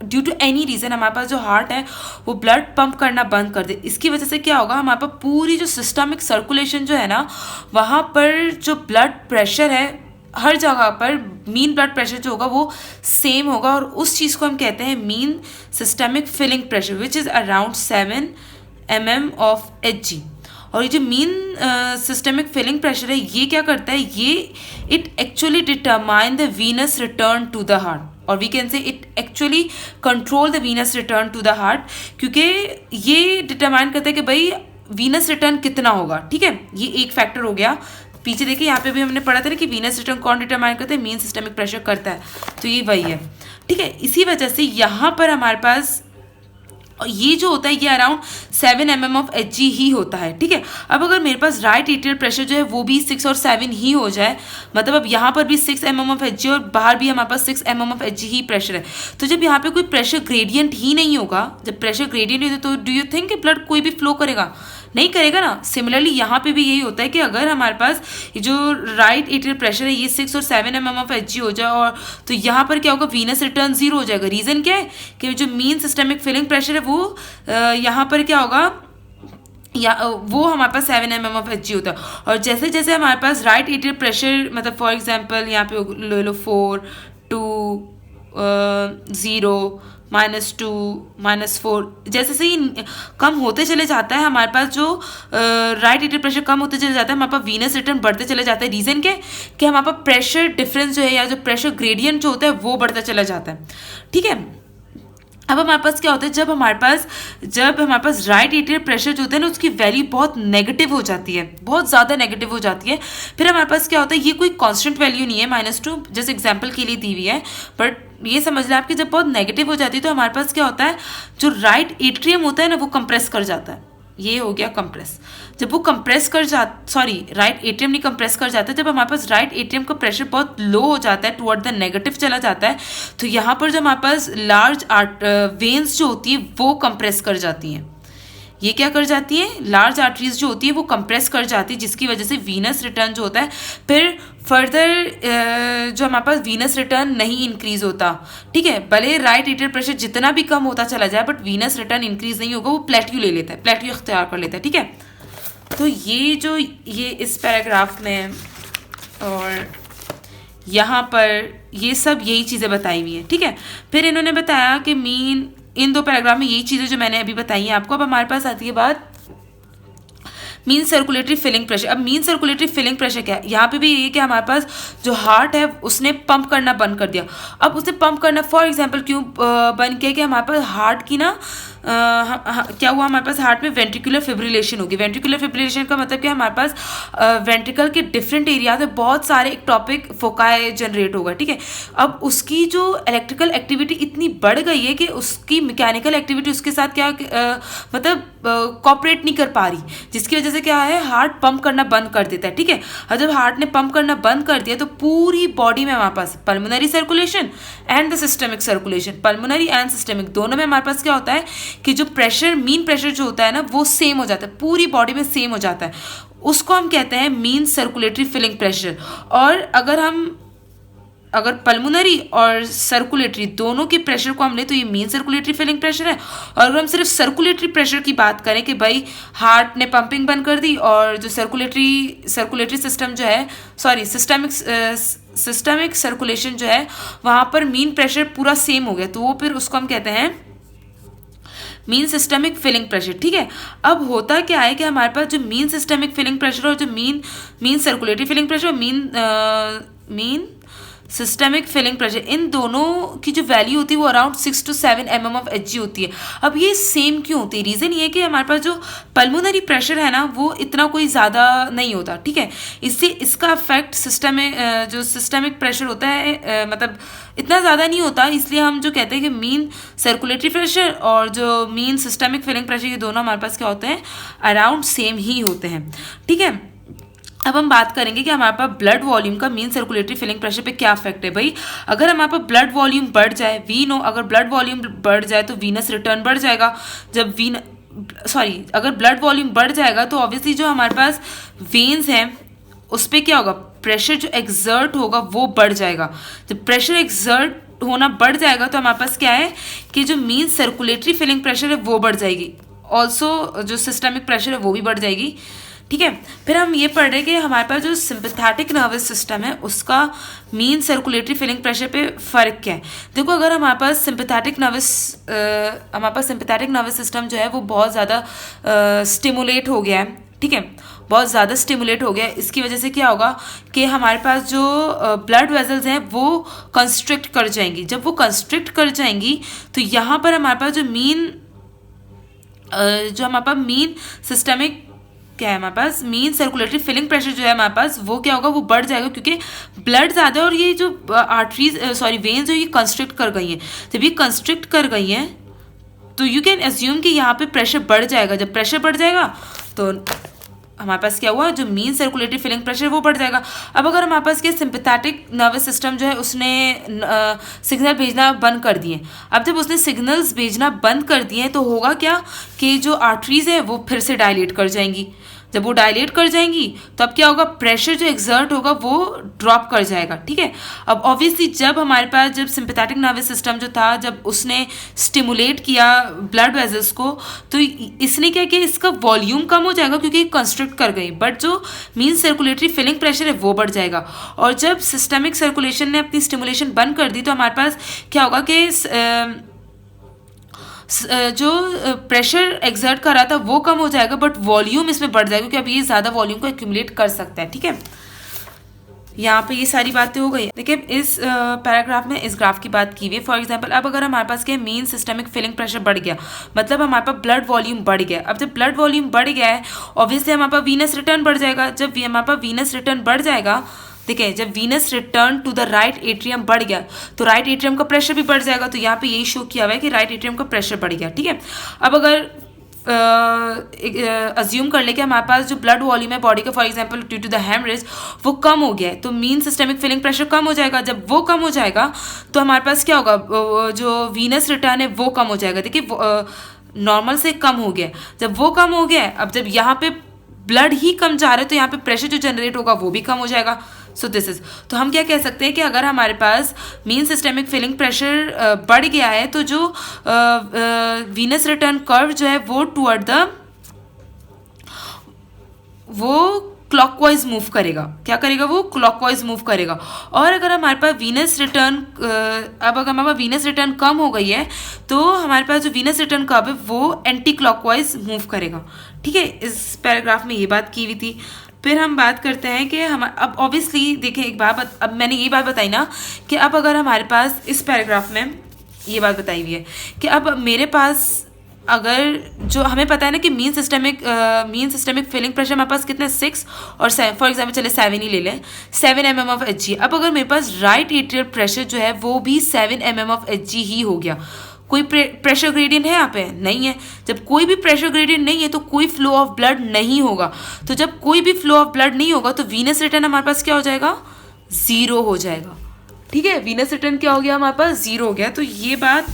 ड्यू टू एनी रीज़न हमारे पास जो हार्ट है वो ब्लड पंप करना बंद कर दे, इसकी वजह से क्या होगा, हमारे पास पूरी जो सिस्टमिक सर्कुलेशन जो है ना, वहाँ पर जो ब्लड प्रेशर है हर जगह पर मीन ब्लड प्रेशर जो होगा वो सेम होगा, और उस चीज़ को हम कहते हैं mean systemic filling pressure which is around 7 mm of Hg। और ये जो मीन सिस्टमिक फिलिंग प्रेशर है ये क्या करता है, ये it actually determine the venous return to the heart, और we can say it actually control the venous return to the heart, क्योंकि ये डिटरमाइन करता है कि भाई वीनस रिटर्न कितना होगा, ठीक है। ये एक फैक्टर हो गया। पीछे देखिए यहाँ पे भी हमने पढ़ा था ना कि वीनस रिटर्न कौन डिटरमाइन करता है, मीन सिस्टमिक प्रेशर करता है, तो ये वही है, ठीक है। इसी वजह से यहाँ पर हमारे पास ये जो होता है ये अराउंड 7 mm ऑफ Hg ही होता है, ठीक है। अब अगर मेरे पास राइट एट्रियल प्रेशर जो है वो भी 6 और 7 ही हो जाए, मतलब अब यहाँ पर भी 6 mm ऑफ Hg और बाहर भी हमारे पास 6 mm of Hg he pressure है, तो जब यहाँ पे कोई प्रेशर ग्रेडियंट ही नहीं होगा, जब प्रेशर ग्रेडियंट नहीं होता तो डू यू थिंक कि ब्लड कोई भी फ्लो करेगा, नहीं करेगा ना। सिमिलरली यहाँ पे भी यही होता है कि अगर हमारे पास जो राइट एट्रियल प्रेशर है ये 6 और 7 mm ऑफ Hg हो जाए, और तो यहाँ पर क्या होगा, वीनस रिटर्न 0 हो जाएगा। रीज़न क्या है कि जो मीन सिस्टमिक फिलिंग प्रेशर है वो यहाँ पर क्या होगा, या वो हमारे पास 7 mm ऑफ Hg होता है, और जैसे जैसे हमारे पास राइट एट्रियल प्रेशर, मतलब फॉर एग्जांपल यहाँ पे ले लो 4 2 0 -2 -4, जैसे से ही कम होते चले जाता है हमारे पास जो राइट एट्रियल प्रेशर कम होते चले जाता है, हमारे पास वीनस रिटर्न बढ़ते चले जाता है। रीज़न क्या है कि हमारे पास प्रेशर डिफरेंस जो है या जो प्रेशर ग्रेडियंट जो होता है वो बढ़ता चला जाता है, ठीक है। अब हमारे पास क्या होता है, जब हमारे पास राइट एट्रियल प्रेशर जो होता है ना उसकी वैल्यू बहुत नेगेटिव हो जाती है, बहुत ज़्यादा नेगेटिव हो जाती है, फिर हमारे पास क्या होता है, ये कोई कांस्टेंट वैल्यू नहीं है, -2 जैसे एग्जांपल के लिए दी हुई है, बट ये समझ लें आपकी जब बहुत नेगेटिव हो जाती है तो हमारे पास क्या होता है, जो राइट एट्रियम होता है ना वो कंप्रेस कर जाता है, ये हो गया कंप्रेस। जब वो कंप्रेस कर राइट एट्रियम नहीं कंप्रेस कर जाता है, जब हमारे पास राइट एट्रियम का प्रेशर बहुत लो हो जाता है, टुवर्ड द नेगेटिव चला जाता है, तो यहाँ पर जब हमारे पास लार्ज वेन्स जो होती है वो कंप्रेस कर जाती हैं। ये क्या कर जाती है, लार्ज आर्टरीज जो होती है वो कंप्रेस कर जाती है, जिसकी वजह से वीनस रिटर्न जो होता है फिर फर्दर जो हमारे पास वीनस रिटर्न नहीं इंक्रीज होता, ठीक है। भले राइट एट्रियल प्रेशर जितना भी कम होता चला जाए बट वीनस रिटर्न इंक्रीज नहीं होगा, वो प्लेट्यू ले लेता है, प्लेट्यू इख्तियार कर लेता है, ठीक है। तो ये इस पैराग्राफ में और यहाँ पर ये सब यही चीज़ें बताई हुई हैं, ठीक है। फिर इन्होंने बताया कि इन 2 पैराग्राफ में यही चीज़ें जो मैंने अभी बताई हैं आपको। अब हमारे पास आती है बात मीन सर्कुलेटरी फिलिंग प्रेशर। अब मीन सर्कुलेटरी फिलिंग प्रेशर क्या है, यहाँ पे भी ये कि हमारे पास जो हार्ट है उसने पंप करना बंद कर दिया। अब उसने पंप करना फॉर एग्जांपल क्यों बंद किया कि हमारे पास हार्ट की ना क्या हुआ, हमारे पास हार्ट में वेंट्रिकुलर फिब्रिलेशन होगी। वेंट्रिकुलर फिब्रिलेशन का मतलब क्या, हमारे पास वेंट्रिकल के डिफरेंट एरियाज में बहुत सारे टॉपिक फोकाई जनरेट होगा, ठीक है। अब उसकी जो इलेक्ट्रिकल एक्टिविटी इतनी बढ़ गई है कि उसकी मैकेनिकल एक्टिविटी उसके साथ क्या मतलब कॉपरेट नहीं कर पा रही, जिसकी वजह से क्या है, हार्ट पंप करना बंद कर देता है, ठीक है। और जब हार्ट ने पंप करना बंद कर दिया तो पूरी बॉडी में हमारे पास pulmonary circulation and the systemic circulation, pulmonary and systemic दोनों में हमारे पास क्या होता है कि जो प्रेशर, मीन प्रेशर जो होता है ना वो सेम हो जाता है, पूरी बॉडी में सेम हो जाता है, उसको हम कहते हैं मीन सर्कुलेटरी फिलिंग प्रेशर। और अगर पल्मोनरी और सर्कुलेटरी दोनों के प्रेशर को हम ले तो ये मीन सर्कुलेटरी फिलिंग प्रेशर है। और अगर हम सिर्फ सर्कुलेटरी प्रेशर की बात करें कि भाई हार्ट ने पंपिंग बंद कर दी और जो सर्कुलेटरी सिस्टम जो है, सॉरी सिस्टमिक सर्कुलेशन जो है वहाँ पर मीन प्रेशर पूरा सेम हो गया, तो वो फिर उसको हम कहते हैं मीन सिस्टमिक फिलिंग प्रेशर, ठीक है। अब होता क्या है कि हमारे पास जो मीन सिस्टमिक फिलिंग प्रेशर और जो mean circulatory filling pressure, mean systemic filling pressure, इन दोनों की जो वैल्यू होती है वो around 6 to 7 mm of Hg होती है। अब ये सेम क्यों होती है, रीज़न ये है कि हमारे पास जो पल्मोनरी प्रेशर है ना वो इतना कोई ज़्यादा नहीं होता, ठीक है। इससे इसका इफेक्ट सिस्टम में जो सिस्टमिक प्रेशर होता है मतलब इतना ज़्यादा नहीं होता, इसलिए हम जो कहते हैं कि मीन सर्कुलेटरी प्रेशर और जो मीन सिस्टमिक फिलिंग प्रेशर ये दोनों हमारे पास क्या होते हैं, अराउंड सेम ही होते हैं, ठीक है। अब हम बात करेंगे कि हमारे पास ब्लड वॉल्यूम का मीन सर्कुलेटरी फिलिंग प्रेशर पे क्या इफेक्ट है। भाई अगर हमारे पास ब्लड वॉल्यूम बढ़ जाए, अगर ब्लड वॉल्यूम बढ़ जाए तो वीनस रिटर्न बढ़ जाएगा। अगर ब्लड वॉल्यूम बढ़ जाएगा तो ऑब्वियसली जो हमारे पास वेन्स हैं उस पर क्या होगा, प्रेशर जो एक्सर्ट होगा वो बढ़ जाएगा। जब प्रेशर एक्सर्ट होना बढ़ जाएगा तो हमारे पास क्या है कि जो मीन सर्कुलेटरी फिलिंग प्रेशर है वो बढ़ जाएगी, ऑल्सो जो सिस्टमिक प्रेशर है वो भी बढ़ जाएगी, ठीक है। फिर हम ये पढ़ रहे हैं कि हमारे पास जो सिंपैथेटिक नर्वस सिस्टम है उसका मीन सर्कुलेटरी फिलिंग प्रेशर पे फ़र्क क्या है। देखो अगर हमारे पास सिंपैथेटिक नर्वस सिस्टम जो है वो बहुत ज़्यादा स्टिमुलेट हो गया है, ठीक है, बहुत ज़्यादा स्टिमुलेट हो गया है, इसकी वजह से क्या होगा कि हमारे पास जो ब्लड वेजल्स हैं वो कंस्ट्रिक्ट कर जाएंगी। जब वो कंस्ट्रिक्ट कर जाएंगी तो यहाँ पर हमारे पास जो मीन सिस्टमिक क्या है, हमारे पास मीन सर्कुलेटरी फिलिंग प्रेशर जो है हमारे पास वो क्या होगा, वो बढ़ जाएगा क्योंकि ब्लड ज़्यादा है और ये जो वेन्स जो ये कंस्ट्रिक्ट कर गई हैं। जब ये कंस्ट्रिक्ट कर गई हैं तो यू कैन एज्यूम कि यहाँ पे प्रेशर बढ़ जाएगा। जब प्रेशर बढ़ जाएगा तो हमारे पास क्या हुआ, जो मीन सर्कुलेटरी फिलिंग प्रेशर वो बढ़ जाएगा। अब अगर हमारे पास क्या सिंपैथेटिक नर्वस सिस्टम जो है उसने सिग्नल भेजना बंद कर दिए, अब जब उसने सिग्नल्स भेजना बंद कर दिए तो होगा क्या कि जो आर्टरीज है वो फिर से डायलेट कर जाएंगी। जब वो डायलेट कर जाएंगी तो अब क्या होगा, प्रेशर जो एक्सर्ट होगा वो ड्रॉप कर जाएगा, ठीक है। अब ऑब्वियसली जब सिंपैथेटिक नर्वस सिस्टम जो था जब उसने स्टिमुलेट किया ब्लड वेजल्स को तो इसने क्या किया, इसका वॉल्यूम कम हो जाएगा क्योंकि कंस्ट्रिक्ट कर गई, बट जो मीन सर्कुलेटरी फिलिंग प्रेशर है वो बढ़ जाएगा। और जब सिस्टमिक सर्कुलेशन ने अपनी स्टिमुलेशन बंद कर दी तो हमारे पास क्या होगा कि जो प्रेशर एक्सर्ट कर रहा था वो कम हो जाएगा बट वॉल्यूम इसमें बढ़ जाएगा क्योंकि अब ये ज़्यादा वॉल्यूम को एक्यूमुलेट कर सकता है, ठीक है। यहाँ पे ये सारी बातें हो गई। देखिए इस पैराग्राफ में इस ग्राफ की बात की हुई है। फॉर एग्जांपल अब अगर हमारे पास क्या मीन सिस्टमिक फिलिंग प्रेशर बढ़ गया मतलब हमारे पास ब्लड वॉल्यूम बढ़ गया। अब जब ब्लड वॉल्यूम बढ़ गया है ऑब्वियसली हमारे पास वीनस रिटर्न बढ़ जाएगा। जब हमारे पास वीनस रिटर्न बढ़ जाएगा, देखिए जब venous return to the right atrium बढ़ गया तो राइट एट्रियम का प्रेशर भी बढ़ जाएगा। तो यहाँ पे यही शो किया हुआ है कि राइट एट्रियम का प्रेशर बढ़ गया, ठीक है। अब अगर अज्यूम कर ले कि हमारे पास जो ब्लड वॉल्यूम है बॉडी का for example due to the haemorrhage वो कम हो गया है तो मीन सिस्टमिक फिलिंग प्रेशर कम हो जाएगा। जब वो कम हो जाएगा तो हमारे पास क्या होगा, जो वीनस रिटर्न है वो कम हो जाएगा। देखिए नॉर्मल से कम हो गया, जब वो कम हो गया अब जब यहाँ पे ब्लड ही कम जा रहा है तो यहाँ पे प्रेशर जो जनरेट होगा वो भी कम हो जाएगा। सो दिस इज, तो हम क्या कह सकते हैं कि अगर हमारे पास मीन सिस्टमिक फिलिंग प्रेशर बढ़ गया है तो जो वीनस रिटर्न कर्व जो है वो टुवर्ड द वो क्लॉकवाइज मूव करेगा। क्या करेगा? वो क्लॉकवाइज मूव करेगा। और अगर हमारे पास वीनस रिटर्न अब अगर हमारे पास वीनस रिटर्न कम हो गई है तो हमारे पास जो वीनस रिटर्न कर्व है वो एंटी क्लॉकवाइज मूव करेगा। ठीक है, इस पैराग्राफ में ये बात की हुई थी। फिर हम बात करते हैं कि हम अब ऑब्वियसली देखें एक बात, अब मैंने ये बात बताई ना कि अब अगर हमारे पास इस पैराग्राफ में ये बात बताई हुई है कि अब मेरे पास अगर जो हमें पता है ना कि मीन सिस्टमिक फीलिंग प्रेशर हमारे पास कितने 6 और 7, फॉर एग्जांपल चले 7 ही ले लें, 7 mm ऑफ Hg। अब अगर मेरे पास राइट एट्रियल प्रेशर जो है वो भी 7 mm ऑफ Hg ही हो गया, कोई प्रेशर ग्रेडियंट है यहाँ पे? नहीं है। जब कोई भी प्रेशर ग्रेडियंट नहीं है तो कोई फ्लो ऑफ ब्लड नहीं होगा। तो जब कोई भी फ्लो ऑफ ब्लड नहीं होगा तो वीनस रिटर्न हमारे पास क्या हो जाएगा? 0 हो जाएगा। ठीक है, वीनस रिटर्न क्या हो गया? हमारे पास 0 हो गया। तो ये बात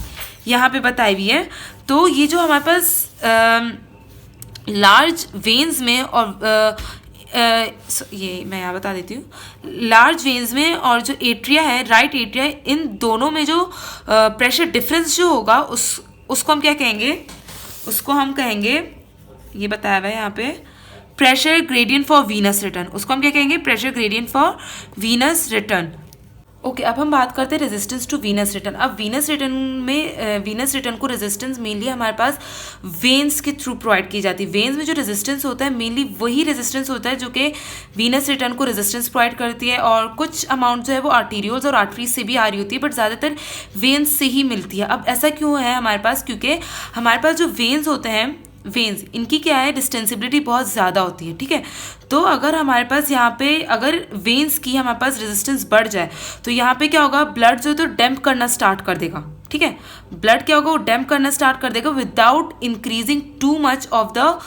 यहाँ पे बताई हुई है। तो ये जो हमारे पास लार्ज वेन्स में और ये मैं यहाँ बता देती हूँ, लार्ज वेन्स में और जो एट्रिया है, राइट एट्रिया, इन दोनों में जो प्रेशर डिफरेंस जो होगा उसको हम क्या कहेंगे? उसको हम कहेंगे, ये बताया हुआ है यहाँ पे, pressure gradient for venous return. उसको हम क्या कहेंगे? Pressure gradient for venous return. Okay, अब हम बात करते हैं रेजिस्टेंस टू वीनस रिटर्न। अब वीनस रिटर्न में वीनस रिटर्न को रेजिस्टेंस मेनली हमारे पास वेन्स के थ्रू प्रोवाइड की जाती है। वेन्स में जो रेजिस्टेंस होता है मेनली वही रेजिस्टेंस होता है जो कि वीनस रिटर्न को रेजिस्टेंस प्रोवाइड करती है, और कुछ अमाउंट जो है वो आर्टीरियोल्स और आर्टरीज से भी आ रही होती है, बट ज़्यादातर वेन्स से ही मिलती है। अब ऐसा क्यों है हमारे पास? क्योंकि हमारे पास जो वेन्स होते हैं, वेन्स इनकी क्या है, डिस्टेंसिबिलिटी बहुत ज़्यादा होती है। ठीक है, तो अगर हमारे पास यहाँ पे अगर वेन्स की हमारे पास रेजिस्टेंस बढ़ जाए तो यहाँ पे क्या होगा? ब्लड जो है तो डैम्प करना स्टार्ट कर देगा। ठीक है, ब्लड क्या होगा? वो डैम्प करना स्टार्ट कर देगा without increasing too much of the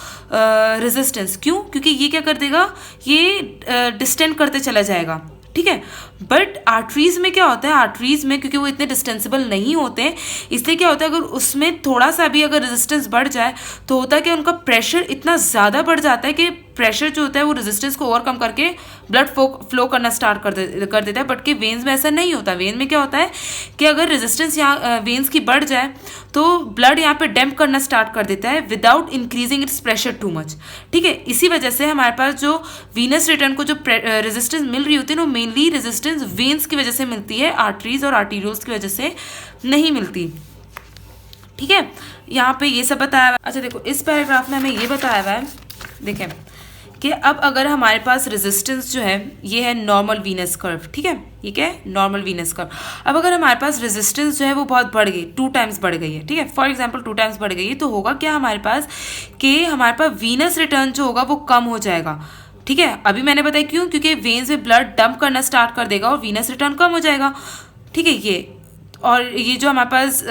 resistance. क्यों? क्योंकि ये क्या कर देगा? ये डिस्टेंड करते चला जाएगा। ठीक है, बट आर्टरीज में क्या होता है? आर्टरीज में क्योंकि वो इतने डिस्टेंसिबल नहीं होते हैं, इसलिए क्या होता है अगर उसमें थोड़ा सा भी अगर रेजिस्टेंस बढ़ जाए तो होता है कि उनका प्रेशर इतना ज़्यादा बढ़ जाता है कि प्रेशर जो होता है वो रेजिस्टेंस को ओवरकम करके ब्लड फ्लो करना स्टार्ट कर देता है। बट कि वेन्स में ऐसा नहीं होता। वेन में क्या होता है कि अगर रेजिस्टेंस यहाँ वेन्स की बढ़ जाए तो ब्लड यहाँ पे डैम्प करना स्टार्ट कर देता है without increasing its pressure too much. ठीक है, इसी वजह से हमारे पास जो वीनस रिटर्न को जो रेजिस्टेंस मिल रही होती है वो मेनली रेजिस्टेंस वेन्स की वजह से मिलती है, आर्टरीज और आर्टीरियोल्स की वजह से नहीं मिलती। ठीक है, यहाँ पे ये सब बताया हुआ। अच्छा देखो, इस पैराग्राफ में हमें ये बताया हुआ है, देखें कि अब अगर हमारे पास रेजिस्टेंस जो है ये है नॉर्मल वीनस कर्व। ठीक है, ये क्या है? Normal Venus curve. अब अगर हमारे पास रेजिस्टेंस जो है वो बहुत बढ़ गई, 2 टाइम्स बढ़ गई है। ठीक है, फॉर एग्जांपल 2 टाइम्स बढ़ गई है, तो होगा क्या हमारे पास कि हमारे पास वीनस रिटर्न जो होगा वो कम हो जाएगा। ठीक है, अभी मैंने बताया क्यों? क्योंकि वेन्स में ब्लड डंप करना स्टार्ट कर देगा और वीनस रिटर्न कम हो जाएगा। ठीक है, ये और ये जो हमारे पास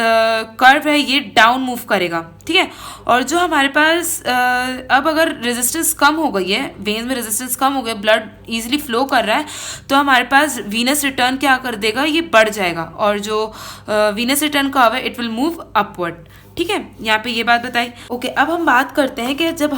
कर्व है ये डाउन मूव करेगा। ठीक है, और जो हमारे पास अब अगर रेजिस्टेंस कम हो गई है, वेन्स में रेजिस्टेंस कम हो गया, ब्लड इजीली फ्लो कर रहा है, तो हमारे पास वीनस रिटर्न क्या कर देगा? ये बढ़ जाएगा, और जो वीनस रिटर्न कर्व है इट विल मूव अपवर्ड। ठीक है, यहाँ पे ये बात बताई। ओके, अब हम बात करते हैं कि जब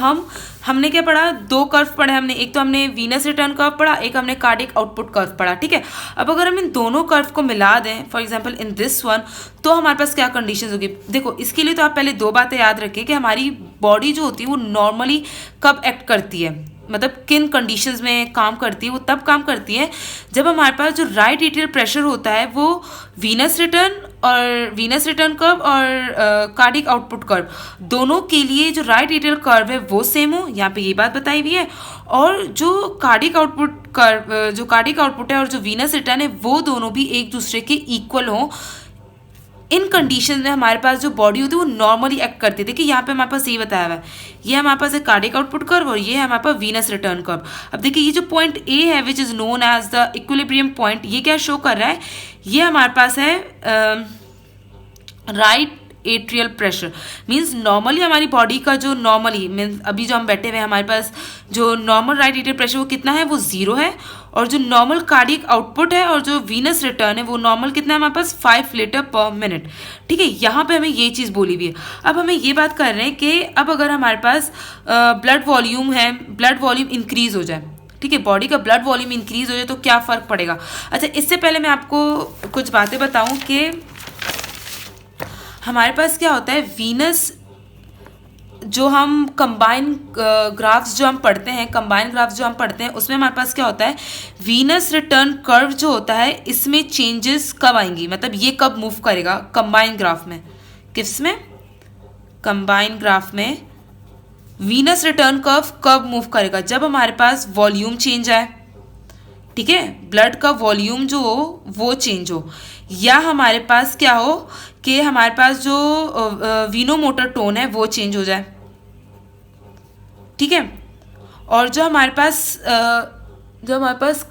हमने क्या पढ़ा? 2 कर्व पढ़े हमने। एक तो हमने वीनस रिटर्न कर्व पढ़ा, एक हमने कार्डियक आउटपुट कर्व पढ़ा। ठीक है, अब अगर हम इन दोनों कर्व को मिला दें, for example in this one, तो हमारे पास क्या कंडीशंस होगी? देखो, इसके लिए तो आप पहले 2 बातें याद रखें कि हमारी बॉडी जो होती है वो नॉर्मली कब एक्ट करती है, मतलब किन कंडीशंस में काम करती है। वो तब काम करती है जब हमारे पास जो राइट एट्रियल प्रेशर होता है वो वीनस रिटर्न कर्व और कार्डियक आउटपुट कर्व दोनों के लिए जो राइट एट्रियल कर्व है वो सेम हो। यहाँ पे ये बात बताई हुई है। और जो कार्डियक आउटपुट है और जो वीनस रिटर्न है वो दोनों भी एक दूसरे के इक्वल हो। इन कंडीशन में हमारे पास जो बॉडी होती है वो नॉर्मली एक्ट करती है। देखिए यहाँ पे हमारे पास ये बताया हुआ है, ये हमारे पास है कार्डियक आउटपुट कर्व और ये है हमारे पास वीनस रिटर्न कर्व। अब देखिए ये जो पॉइंट ए है which is known as the equilibrium point, ये क्या शो कर रहा है? ये हमारे पास है right atrial pressure. Means normally हमारी बॉडी का जो नॉर्मली मीन्स अभी जो हम बैठे हुए हैं हमारे पास जो नॉर्मल राइट एट्रियल प्रेशर वो कितना है? वो 0 है। और जो नॉर्मल कार्डियक आउटपुट है और जो वीनस रिटर्न है वो नॉर्मल कितना है हमारे पास? 5 लीटर पर मिनट। ठीक है, यहाँ पे हमें ये चीज़ बोली हुई है। अब हमें ये बात कर रहे हैं कि अब अगर हमारे पास ब्लड वॉल्यूम है, ब्लड वॉल्यूम इंक्रीज हो जाए, ठीक है, बॉडी का ब्लड वॉल्यूम इंक्रीज हो जाए तो क्या फ़र्क पड़ेगा? अच्छा, इससे पहले मैं आपको कुछ बातें बताऊँ कि हमारे पास क्या होता है, वीनस जो हम कंबाइन ग्राफ्स जो हम पढ़ते हैं, कंबाइन ग्राफ्स जो हम पढ़ते हैं, उसमें हमारे पास क्या होता है, वीनस रिटर्न कर्व जो होता है इसमें चेंजेस कब आएंगी, मतलब ये कब मूव करेगा कंबाइन ग्राफ में, किसमें, कंबाइन ग्राफ में वीनस रिटर्न कर्व कब मूव करेगा, जब हमारे पास वॉल्यूम चेंज आए, ठीक है, ब्लड का वॉल्यूम जो हो वो चेंज हो, या हमारे पास क्या हो कि हमारे पास जो वीनोमोटर टोन है वो चेंज हो जाए, ठीक है। और जो हमारे पास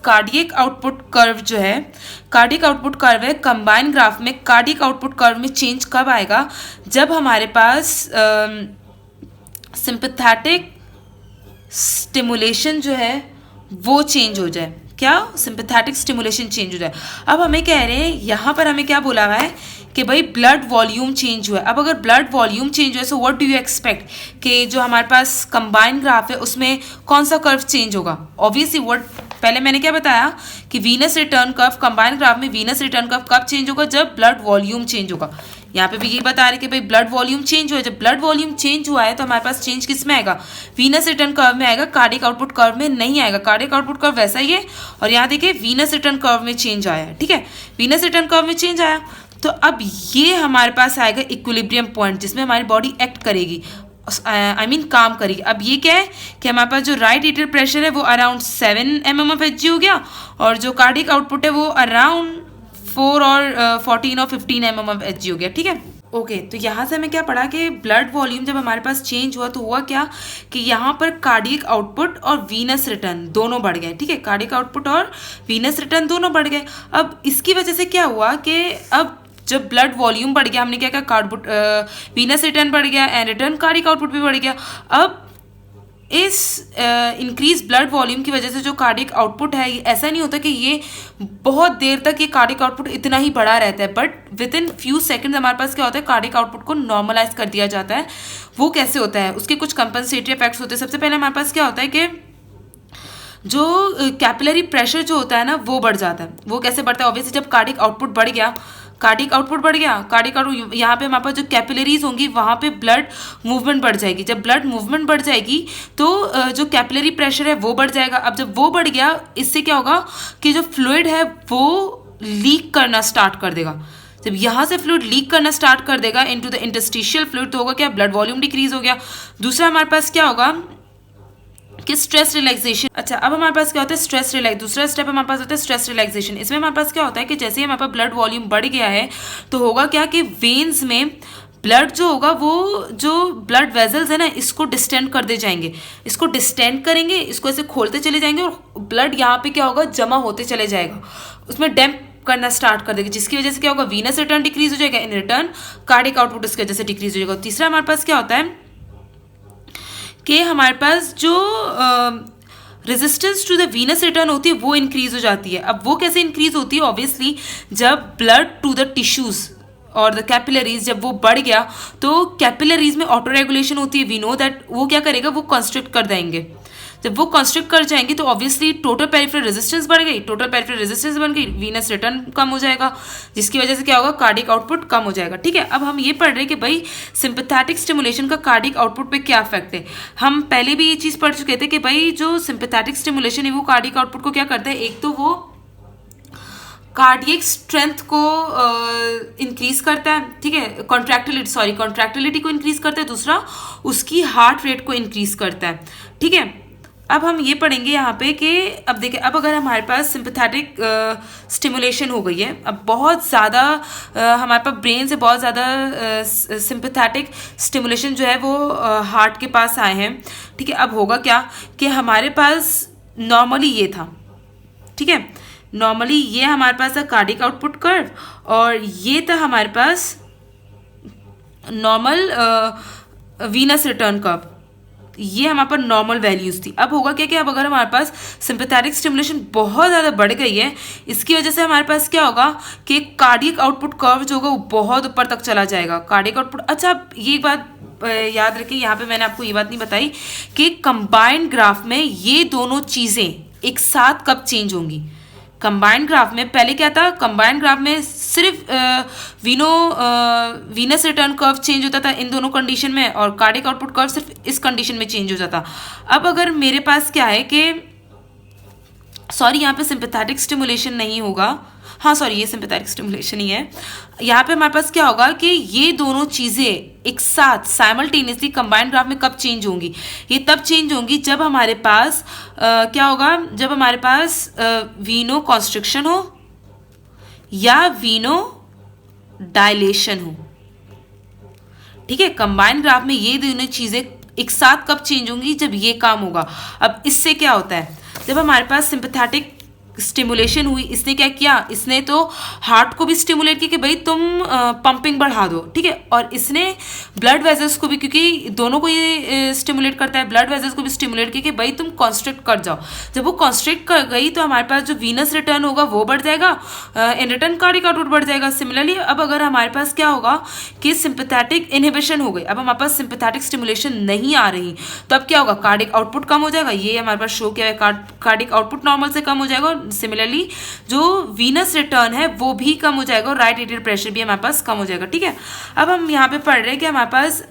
कार्डियक आउटपुट कर्व जो है, कार्डियक आउटपुट कर्व है कंबाइन ग्राफ में, कार्डियक आउटपुट कर्व में चेंज कब आएगा, जब हमारे पास सिंपैथेटिक स्टिमुलेशन जो है वो चेंज हो जाए, क्या, सिंपैथेटिक स्टिमुलेशन चेंज हो जाए। अब हमें कह रहे हैं यहाँ पर हमें क्या बोला हुआ है कि भाई ब्लड वॉल्यूम चेंज हुआ है। अब अगर ब्लड वॉल्यूम चेंज हुआ है so what do you expect कि जो हमारे पास कंबाइन ग्राफ है उसमें कौन सा कर्व चेंज होगा, ऑब्वियसली व्हाट, पहले मैंने क्या बताया कि venous return curve, combine graph में वीनस रिटर्न कर्व कब चेंज होगा, जब ब्लड वॉल्यूम चेंज होगा। यहाँ पे भी यही बता रहे कि भाई ब्लड वॉल्यूम चेंज हुआ है, जब ब्लड वॉल्यूम चेंज हुआ है तो हमारे पास चेंज किस में आएगा, वीनस रिटर्न कर्व में आएगा, कार्डियक आउटपुट कर्व में नहीं आएगा। कार्डियक आउटपुट कर्व वैसा ही है, और यहाँ देखिए वीनस रिटर्न कर्व में चेंज आया है, ठीक है, वीनस रिटर्न कर्व में चेंज आया, तो अब ये हमारे पास आएगा इक्विलिब्रियम पॉइंट जिसमें हमारी बॉडी एक्ट करेगी, आई मीन काम करेगी। अब ये क्या है कि हमारे पास जो राइट एट्रियल प्रेशर है वो अराउंड 7 mm of Hg हो गया, और जो कार्डियक आउटपुट है वो अराउंड 4 और 14 और 15 mm of Hg हो गया, ठीक है। ओके, तो यहाँ से हमें क्या पढ़ा कि ब्लड वॉल्यूम जब हमारे पास चेंज हुआ तो हुआ क्या कि यहाँ पर कार्डियक आउटपुट और वीनस रिटर्न दोनों बढ़ गए, ठीक है, कार्डियक आउटपुट और वीनस रिटर्न दोनों बढ़ गए। अब इसकी वजह से क्या हुआ कि अब जब ब्लड वॉल्यूम बढ़ गया, हमने क्या कहा, कार्डपुट वीनस रिटर्न बढ़ गया एंड रिटर्न कार्डियक आउटपुट भी बढ़ गया। अब इस इंक्रीज ब्लड वॉल्यूम की वजह से जो कार्डियक आउटपुट है, ऐसा नहीं होता कि ये बहुत देर तक ये कार्डियक आउटपुट इतना ही बढ़ा रहता है, but with in few second हमारे पास क्या होता है, कार्डियक आउटपुट को नॉर्मलाइज कर दिया जाता है। वो कैसे होता है, उसके कुछ कंपनसेटरी इफेक्ट्स होते हैं। सबसे पहले हमारे पास क्या होता है कि जो कैपिलरी प्रेशर जो होता है ना वो बढ़ जाता है। वो कैसे बढ़ता है, ऑब्वियसली जब कार्डियक आउटपुट बढ़ गया, कार्डियक आउटपुट बढ़ गया, कार्डियक आउटपुट यहाँ पे हमारे पास जो कैपिलरीज होंगी वहाँ पे ब्लड मूवमेंट बढ़ जाएगी। जब ब्लड मूवमेंट बढ़ जाएगी तो जो कैपिलरी प्रेशर है वो बढ़ जाएगा। अब जब वो बढ़ गया, इससे क्या होगा कि जो फ्लूइड है वो लीक करना स्टार्ट कर देगा। जब यहाँ से फ्लूइड लीक करना स्टार्ट कर देगा इनटू द इंटरस्टिशियल फ्लूइड, तो होगा क्या, ब्लड वॉल्यूम डिक्रीज हो गया। दूसरा हमारे पास क्या होगा कि स्ट्रेस रिलैक्सेशन। अच्छा, अब हमारे पास क्या होता है, स्ट्रेस रिलैक्स, दूसरा स्टेप हमारे पास होता है स्ट्रेस रिलैक्सेशन। इसमें हमारे पास क्या होता है कि जैसे ही हमारे पास ब्लड वॉल्यूम बढ़ गया है तो होगा क्या कि वेन्स में ब्लड जो होगा वो जो ब्लड वेजल्स है ना इसको डिस्टेंड कर दे जाएंगे, इसको डिस्टेंड करेंगे, इसको ऐसे खोलते चले जाएंगे और ब्लड यहाँ पे क्या होगा जमा होते चले जाएगा, उसमें डैम्प करना स्टार्ट कर देगी, जिसकी वजह से क्या होगा, वीनस रिटर्न डिक्रीज हो जाएगा, इन रिटर्न कार्डियक आउटपुट इसकी वजह से डिक्रीज हो जाएगा। तीसरा हमारे पास क्या होता है कि हमारे पास जो resistance to the venous return होती है वो इंक्रीज हो जाती है। अब वो कैसे इंक्रीज होती है, ऑब्वियसली जब ब्लड टू द टिश्यूज और द कैपिलरीज जब वो बढ़ गया तो कैपिलरीज में ऑटो रेगुलेशन होती है, वी नो दैट, वो क्या करेगा, वो कंस्ट्रिक्ट कर देंगे। जब वो कंस्ट्रिक्ट कर जाएंगे तो ऑब्वियसली टोटल पेरिफेरल रेजिस्टेंस बढ़ गई, टोटल पेरिफेरल रेजिस्टेंस बन गई, वीनस रिटर्न कम हो जाएगा, जिसकी वजह से क्या होगा, कार्डियक आउटपुट कम हो जाएगा। ठीक है, अब हम ये पढ़ रहे हैं कि भाई सिंपैथेटिक स्टिमुलेशन का कार्डियक आउटपुट पे क्या इफेक्ट है। हम पहले भी ये चीज़ पढ़ चुके थे कि भाई जो सिंपैथेटिक स्टिमुलेशन है वो कार्डियक आउटपुट को क्या करता है, एक तो वो कार्डियक स्ट्रेंथ को इंक्रीज करता है, ठीक है, कॉन्ट्रैक्टिलिटी को इंक्रीज करता है, दूसरा उसकी हार्ट रेट को इंक्रीज करता है। ठीक है, अब हम ये पढ़ेंगे यहाँ पे कि अब देखिए, अब अगर हमारे पास सिंपैथेटिक स्टिमुलेशन हो गई है, अब बहुत ज़्यादा हमारे पास ब्रेन से बहुत ज़्यादा सिंपैथेटिक स्टिमुलेशन जो है वो हार्ट के पास आए हैं। ठीक है, अब होगा क्या कि हमारे पास नॉर्मली ये था, ठीक है, नॉर्मली ये हमारे पास था कार्डियक आउटपुट कर्व, और ये था हमारे पास नॉर्मल वीनस रिटर्न कर्व, ये हमारे पास नॉर्मल वैल्यूज थी। अब होगा क्या कि अब अगर हमारे पास सिंपैथेटिक स्टिमुलेशन बहुत ज़्यादा बढ़ गई है, इसकी वजह से हमारे पास क्या होगा कि कार्डियक आउटपुट कर्व जो होगा वो बहुत ऊपर तक चला जाएगा, कार्डियक आउटपुट। अच्छा, ये बात याद रखिए, यहाँ पे मैंने आपको ये बात नहीं बताई कि कंबाइंड ग्राफ में ये दोनों चीज़ें एक साथ कब चेंज होंगी। कंबाइंड ग्राफ में पहले क्या था, कंबाइंड ग्राफ में सिर्फ वीनस रिटर्न कर्व चेंज होता था इन दोनों कंडीशन में, और कार्डियक आउटपुट कर्व सिर्फ इस कंडीशन में चेंज हो जाता। अब अगर मेरे पास क्या है कि सॉरी यहाँ पे सिंपैथेटिक स्टिमुलेशन नहीं होगा, हाँ सॉरी ये सिंपैथेटिक स्टिमुलेशन ही है। यहाँ पे हमारे पास क्या होगा कि ये दोनों चीज़ें एक साथ साइमल्टेनियसली कंबाइंड ग्राफ में कब चेंज होंगी, ये तब चेंज होंगी जब हमारे पास क्या होगा, जब हमारे पास वीनो कॉन्स्ट्रिक्शन हो या वीनो डायलेशन हो। ठीक है, कंबाइंड ग्राफ में ये दोनों चीज़ें एक साथ कब चेंज होंगी, जब ये काम होगा। अब इससे क्या होता है, जब हमारे पास सिंपैथेटिक स्टिमुलेशन हुई, इसने क्या किया, इसने तो हार्ट को भी स्टिमुलेट किया कि भाई तुम पंपिंग बढ़ा दो, ठीक है, और इसने ब्लड वेजल्स को भी, क्योंकि दोनों को ये स्टिमुलेट करता है, ब्लड वेजल्स को भी स्टिमुलेट किया कि भाई तुम कॉन्स्ट्रिक्ट कर जाओ। जब वो कॉन्स्ट्रिक्ट कर गई तो हमारे पास जो वीनस रिटर्न होगा वो बढ़ जाएगा, इन रिटर्न कार्डियक आउटपुट बढ़ जाएगा। सिमिलरली अब अगर हमारे पास क्या होगा कि सिंपैथेटिक इनहिबिशन हो गई, अब हमारे पास सिंपैथेटिक स्टिमुलेशन नहीं आ रही, तो अब क्या होगा, कार्डियक आउटपुट कम हो जाएगा। ये हमारे पास शो किया है, कार्डियक आउटपुट नॉर्मल से कम हो जाएगा, और सिमिलरली जो वीनस रिटर्न है वो भी कम हो जाएगा, और राइट एट्रियल प्रेशर भी हमारे पास कम हो जाएगा। ठीक है, अब हम यहाँ पे पढ़ रहे हैं कि हमारे पास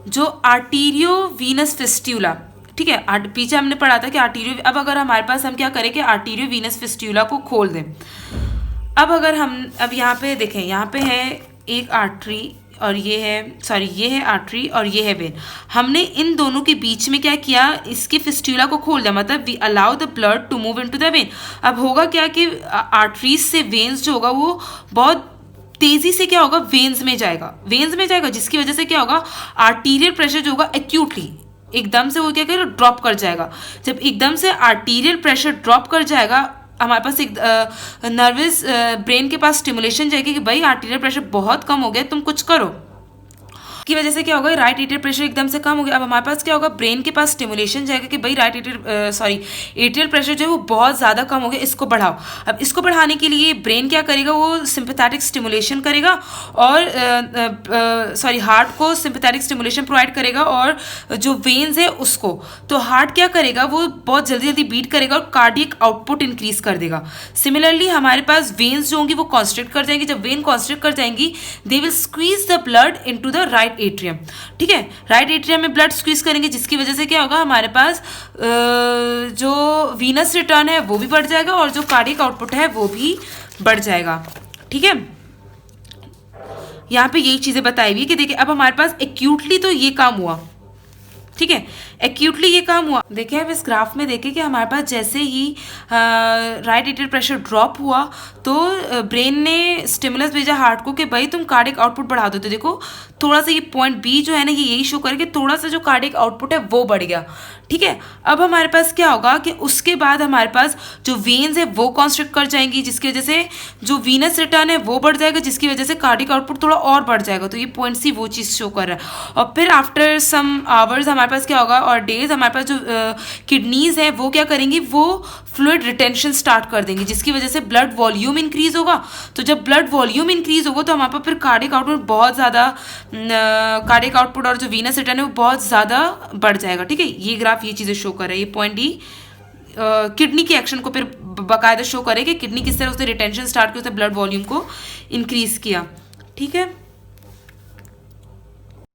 जो आर्टीरियो वीनस फिस्ट्यूला, ठीक है, पीछे हमने पढ़ा था कि आर्टीरियो, अब अगर हमारे पास हम क्या करें कि आर्टीरियो वीनस फिस्ट्यूला को खोल दें। अब अगर हम अब यहाँ पे देखें, यहाँ पे है एक आर्टरी और ये है, सॉरी ये है आर्टरी और ये है वेन। हमने इन दोनों के बीच में क्या किया, इसकी फिस्ट्यूला को खोल दिया, मतलब we allow the blood to move into the vein. अब होगा क्या कि आर्टरीज से वेन्स जो होगा वो बहुत तेजी से क्या होगा, वेन्स में जाएगा, जिसकी वजह से क्या होगा, आर्टीरियल प्रेशर जो होगा एक्यूटली एकदम से वो क्या करेगा, ड्रॉप कर जाएगा। जब एकदम से आर्टीरियल प्रेशर ड्रॉप कर जाएगा, हमारे पास एक नर्वस ब्रेन के पास स्टिमुलेशन जाएगी कि भाई आर्टीरियल प्रेशर बहुत कम हो गया, तुम कुछ करो। की वजह से क्या होगा, राइट एट्रियल प्रेशर एकदम से कम हो गया। अब हमारे पास क्या होगा, ब्रेन के पास स्टिमुलेशन जाएगा कि भाई राइट एट्रियल प्रेशर जो है वो बहुत ज़्यादा कम हो गया, इसको बढ़ाओ। अब इसको बढ़ाने के लिए ब्रेन क्या करेगा, वो सिंपैथेटिक स्टिमुलेशन करेगा, और हार्ट को सिंपैथेटिक स्टिमुलेशन प्रोवाइड करेगा, और जो वेन्स है उसको, तो हार्ट क्या करेगा, वो बहुत जल्दी जल्दी बीट करेगा और कार्डियक आउटपुट इंक्रीज कर देगा। सिमिलरली हमारे पास वेन्स जो होंगी वो कॉन्स्ट्रिक्ट कर जाएंगी, जब वेन कॉन्स्ट्रिक्ट कर जाएंगी they will squeeze the blood into the right atrium. ठीक है, राइट एट्रियम में ब्लड स्क्वीज करेंगे, जिसकी वजह से क्या होगा, हमारे पास जो वीनस रिटर्न है वो भी बढ़ जाएगा, और जो कार्डियक आउटपुट है वो भी बढ़ जाएगा। ठीक है, यहाँ पे यही चीजें बताई हुई कि देखिए अब हमारे पास एक्यूटली तो ये काम हुआ, ठीक है, एक्यूटली ये काम हुआ। देखिए अब इस ग्राफ में देखें कि हमारे पास जैसे ही राइट एट्रियल प्रेशर ड्रॉप हुआ तो ब्रेन ने स्टिमुलस भेजा हार्ट को कि भाई तुम कार्डियक आउटपुट बढ़ा दो। तो देखो थोड़ा सा ये पॉइंट बी जो है ना, ये यही शो करके थोड़ा सा जो कार्डियक आउटपुट है वो बढ़ गया। ठीक है, अब हमारे पास क्या होगा कि उसके बाद हमारे पास जो वेन्स है वो कॉन्स्ट्रिक्ट कर जाएंगी, जिसकी वजह से जो वीनस रिटर्न है वो बढ़ जाएगा, जिसकी वजह से कार्डियक आउटपुट थोड़ा और बढ़ जाएगा। तो ये पॉइंट सी वो चीज़ शो कर रहा है। और फिर आफ्टर सम आवर्स हमारे पास क्या होगा, और डेज, हमारे पास जो किडनीज है वो क्या करेंगी, वो फ्लूइड रिटेंशन स्टार्ट कर देंगी, जिसकी वजह से ब्लड वॉल्यूम इंक्रीज होगा। तो जब ब्लड वॉल्यूम इंक्रीज होगा तो हमारे पास फिर कार्डियक आउटपुट बहुत ज़्यादा, कार्डियक आउटपुट और जो वीनस रिटर्न है वो बहुत ज़्यादा बढ़ जाएगा। ठीक है, ये ग्राफ ये चीज़ें शो कर रहा है। ये पॉइंट डी किडनी के एक्शन को फिर बाकायदा शो करे कि किडनी किस तरह उसने रिटेंशन स्टार्ट किया, उसने ब्लड वॉल्यूम को इंक्रीज किया। ठीक है,